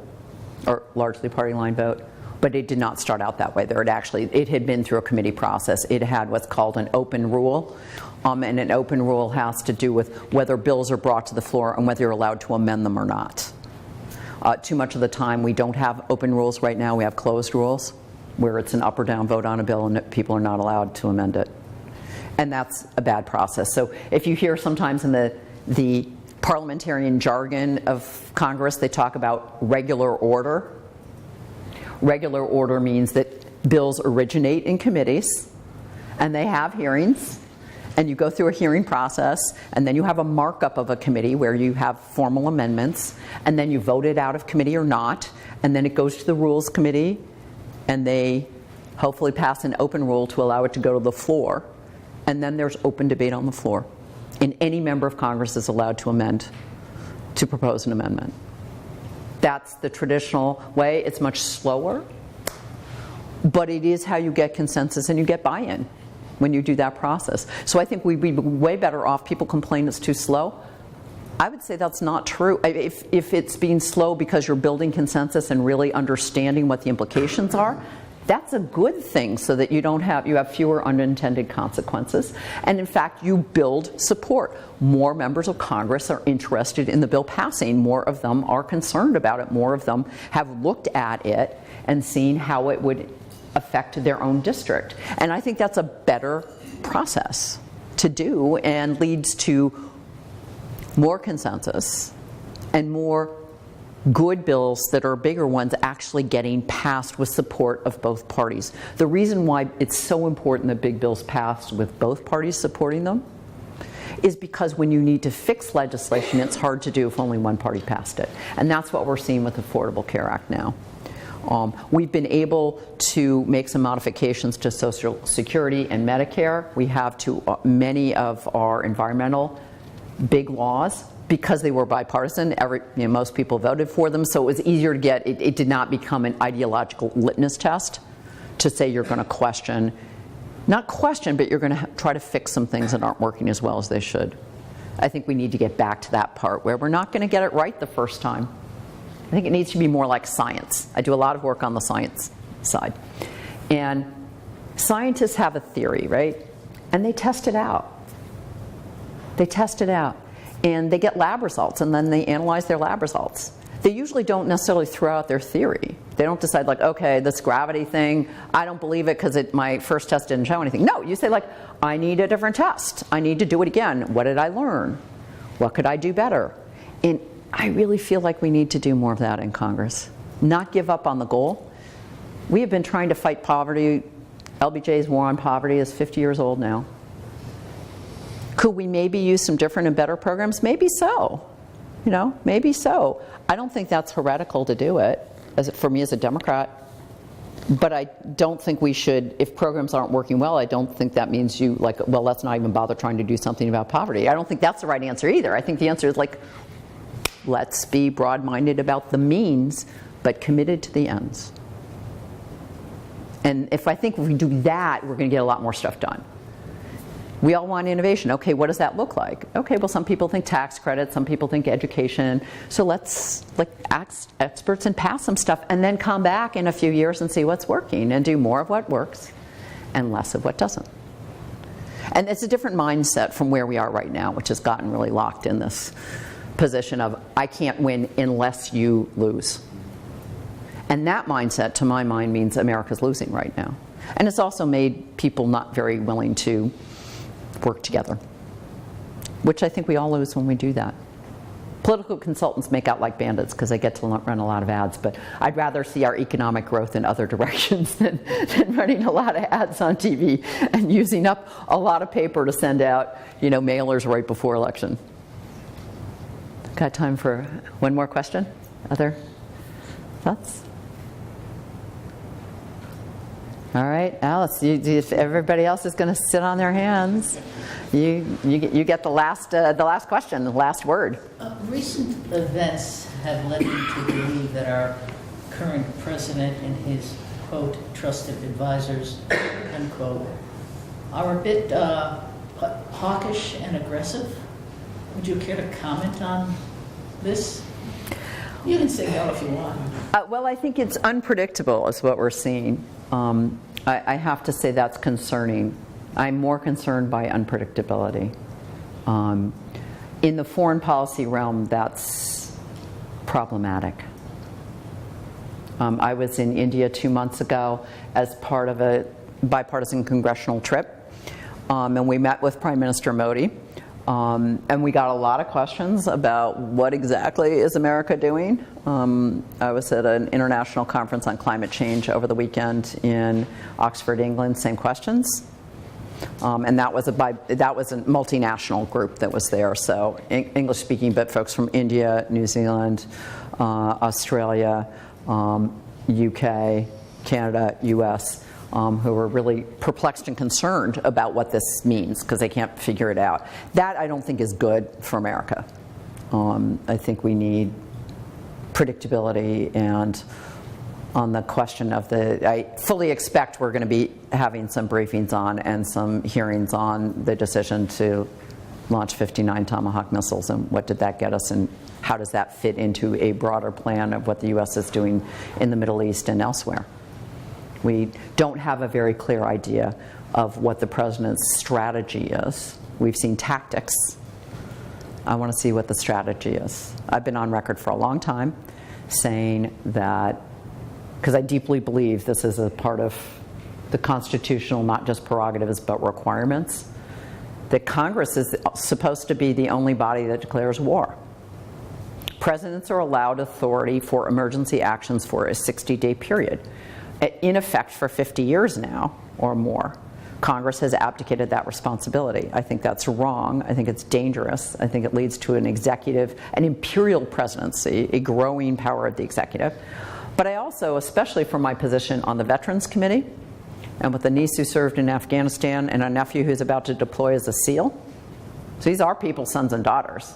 or largely party line vote. But it did not start out that way. It had been through a committee process. It had what's called an open rule, and an open rule has to do with whether bills are brought to the floor and whether you're allowed to amend them or not. Too much of the time we don't have open rules right now. We have closed rules where it's an up or down vote on a bill and people are not allowed to amend it. And that's a bad process. So if you hear sometimes in the parliamentarian jargon of Congress, they talk about regular order. Regular order means that bills originate in committees and they have hearings, and you go through a hearing process, and then you have a markup of a committee where you have formal amendments, and then you vote it out of committee or not, and then it goes to the Rules Committee, and they hopefully pass an open rule to allow it to go to the floor, and then there's open debate on the floor. And any member of Congress is allowed to propose an amendment. That's the traditional way. It's much slower, but it is how you get consensus and you get buy-in when you do that process. So I think we'd be way better off. People complain it's too slow. I would say that's not true. If it's being slow because you're building consensus and really understanding what the implications are, that's a good thing, so that you have fewer unintended consequences. And in fact, you build support. More members of Congress are interested in the bill passing. More of them are concerned about it. More of them have looked at it and seen how it would affect their own district. And I think that's a better process to do and leads to more consensus and more good bills that are bigger ones actually getting passed with support of both parties. The reason why it's so important that big bills pass with both parties supporting them is because when you need to fix legislation, it's hard to do if only one party passed it. And that's what we're seeing with the Affordable Care Act now. We've been able to make some modifications to Social Security and Medicare. We have to many of our environmental big laws, because they were bipartisan. Most people voted for them, so it was easier to get. It did not become an ideological litmus test to say you're going to question, not question, but you're going to try to fix some things that aren't working as well as they should. I think we need to get back to that part where we're not going to get it right the first time. I think it needs to be more like science. I do a lot of work on the science side. And scientists have a theory, right? And they test it out. They test it out. And they get lab results, and then they analyze their lab results. They usually don't necessarily throw out their theory. They don't decide like, okay, this gravity thing, I don't believe it because my first test didn't show anything. No, you say like, I need a different test. I need to do it again. What did I learn? What could I do better? And I really feel like we need to do more of that in Congress. Not give up on the goal. We have been trying to fight poverty. LBJ's War on Poverty is 50 years old now. Could we maybe use some different and better programs? Maybe so. Maybe so. I don't think that's heretical to do it, for me as a Democrat. But I don't think we should, if programs aren't working well, I don't think that means well, let's not even bother trying to do something about poverty. I don't think that's the right answer either. I think the answer is let's be broad-minded about the means, but committed to the ends. And I think if we do that, we're going to get a lot more stuff done. We all want innovation. Okay, what does that look like? Okay, well, some people think tax credits, some people think education. So let's ask experts and pass some stuff, and then come back in a few years and see what's working, and do more of what works and less of what doesn't. And it's a different mindset from where we are right now, which has gotten really locked in this position of, I can't win unless you lose. And that mindset, to my mind, means America's losing right now. And it's also made people not very willing to work together, which I think we all lose when we do that. Political consultants make out like bandits because they get to run a lot of ads, but I'd rather see our economic growth in other directions than running a lot of ads on TV and using up a lot of paper to send out, mailers right before election. Got time for one more question? Other thoughts? All right, Alice, if everybody else is going to sit on their hands, you get the last question, the last word. Recent events have led me to believe that our current president and his, quote, trusted advisors, unquote, are a bit hawkish and aggressive. Would you care to comment on this? You can say no if you want. Well, I think it's unpredictable is what we're seeing. I have to say that's concerning. I'm more concerned by unpredictability. In the foreign policy realm, that's problematic. I was in India 2 months ago as part of a bipartisan congressional trip, and we met with Prime Minister Modi. And we got a lot of questions about what exactly is America doing. I was at an international conference on climate change over the weekend in Oxford, England. Same questions, and that was a multinational group that was there. So English speaking, but folks from India, New Zealand, Australia, UK, Canada, US. Who are really perplexed and concerned about what this means because they can't figure it out. That I don't think is good for America. I think we need predictability, and on the question of I fully expect we're going to be having some briefings on and some hearings on the decision to launch 59 Tomahawk missiles and what did that get us and how does that fit into a broader plan of what the U.S. is doing in the Middle East and elsewhere. We don't have a very clear idea of what the president's strategy is. We've seen tactics. I want to see what the strategy is. I've been on record for a long time saying that, because I deeply believe this is a part of the constitutional, not just prerogatives, but requirements, that Congress is supposed to be the only body that declares war. Presidents are allowed authority for emergency actions for a 60-day period. In effect for 50 years now or more. Congress has abdicated that responsibility. I think that's wrong. I think it's dangerous. I think it leads to an imperial presidency, a growing power of the executive. But I also, especially from my position on the Veterans Committee, and with a niece who served in Afghanistan and a nephew who's about to deploy as a SEAL, so these are people's sons and daughters.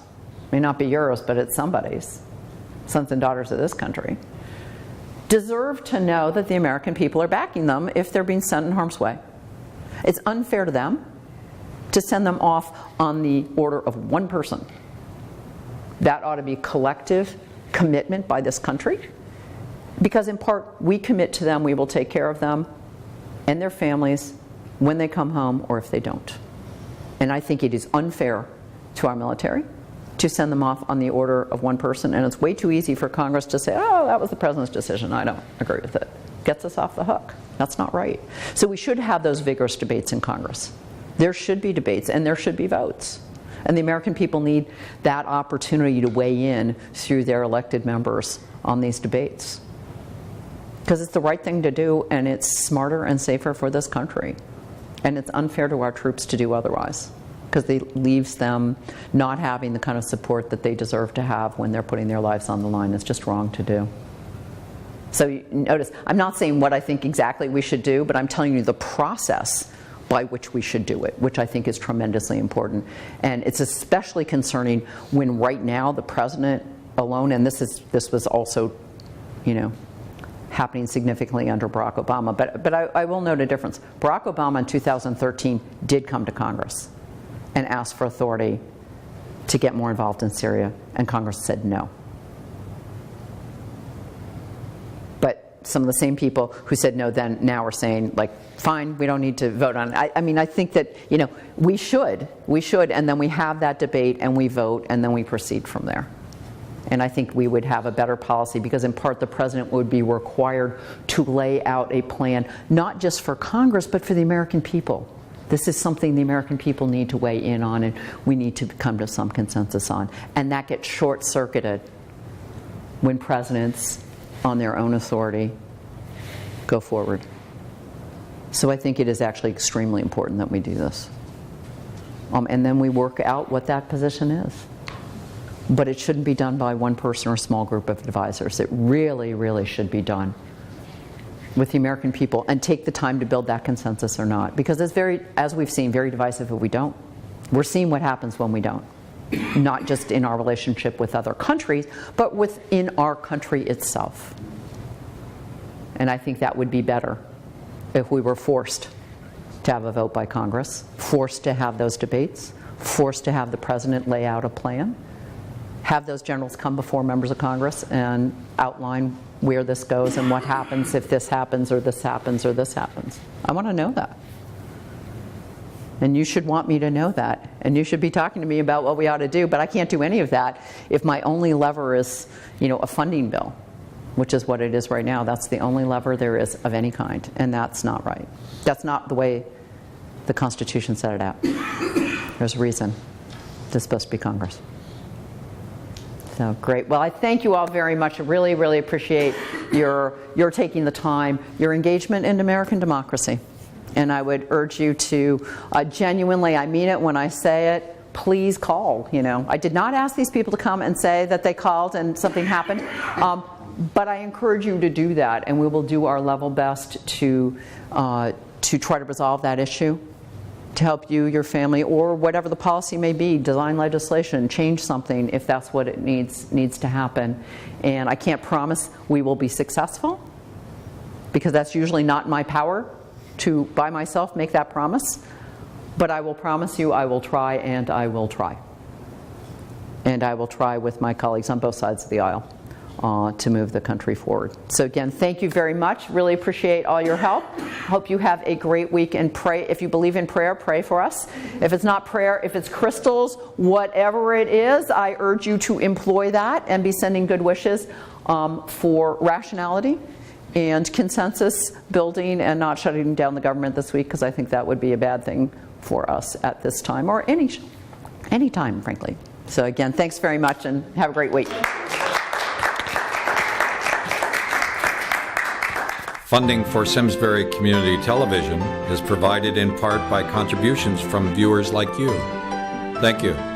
May not be yours, but it's somebody's. Sons and daughters of this country. Deserve to know that the American people are backing them if they're being sent in harm's way. It's unfair to them to send them off on the order of one person. That ought to be collective commitment by this country, because in part we commit to them we will take care of them and their families when they come home or if they don't. And I think it is unfair to our military to send them off on the order of one person, and it's way too easy for Congress to say, oh, that was the president's decision, I don't agree with it. Gets us off the hook. That's not right. So we should have those vigorous debates in Congress. There should be debates and there should be votes. And the American people need that opportunity to weigh in through their elected members on these debates. Because it's the right thing to do, and it's smarter and safer for this country. And it's unfair to our troops to do otherwise, because it leaves them not having the kind of support that they deserve to have when they're putting their lives on the line. It's just wrong to do. So you notice, I'm not saying what I think exactly we should do, but I'm telling you the process by which we should do it, which I think is tremendously important. And it's especially concerning when right now the president alone, and this was also, happening significantly under Barack Obama, but I will note a difference. Barack Obama in 2013 did come to Congress and ask for authority to get more involved in Syria, and Congress said no. But some of the same people who said no then now are saying, like, fine, we don't need to vote on it. I mean, I think that, we should, and then we have that debate and we vote and then we proceed from there. And I think we would have a better policy, because in part the president would be required to lay out a plan, not just for Congress, but for the American people. This is something the American people need to weigh in on, and we need to come to some consensus on. And that gets short-circuited when presidents, on their own authority, go forward. So I think it is actually extremely important that we do this. And then we work out what that position is. But it shouldn't be done by one person or a small group of advisors. It really, really should be done with the American people, and take the time to build that consensus or not. Because it's as we've seen, very divisive if we don't. We're seeing what happens when we don't. Not just in our relationship with other countries, but within our country itself. And I think that would be better if we were forced to have a vote by Congress, forced to have those debates, forced to have the president lay out a plan, have those generals come before members of Congress and outline where this goes and what happens if this happens or this happens or this happens. I want to know that. And you should want me to know that. And you should be talking to me about what we ought to do, but I can't do any of that if my only lever is, a funding bill, which is what it is right now. That's the only lever there is of any kind, and that's not right. That's not the way the Constitution set it out. There's a reason. This is supposed to be Congress. So great. Well, I thank you all very much. I really, really appreciate your taking the time, your engagement in American democracy. And I would urge you to genuinely, I mean it when I say it, please call. I did not ask these people to come and say that they called and something happened. But I encourage you to do that, and we will do our level best to try to resolve that issue, to help you, your family, or whatever the policy may be, design legislation, change something if that's what it needs to happen. And I can't promise we will be successful, because that's usually not in my power to, by myself, make that promise. But I will promise you I will try, and I will try. And I will try with my colleagues on both sides of the aisle to move the country forward. So again, thank you very much. Really appreciate all your help. Hope you have a great week, and pray. If you believe in prayer, pray for us. If it's not prayer, if it's crystals, whatever it is, I urge you to employ that and be sending good wishes for rationality and consensus building, and not shutting down the government this week, because I think that would be a bad thing for us at this time, or any time, frankly. So again, thanks very much, and have a great week. Funding for Simsbury Community Television is provided in part by contributions from viewers like you. Thank you.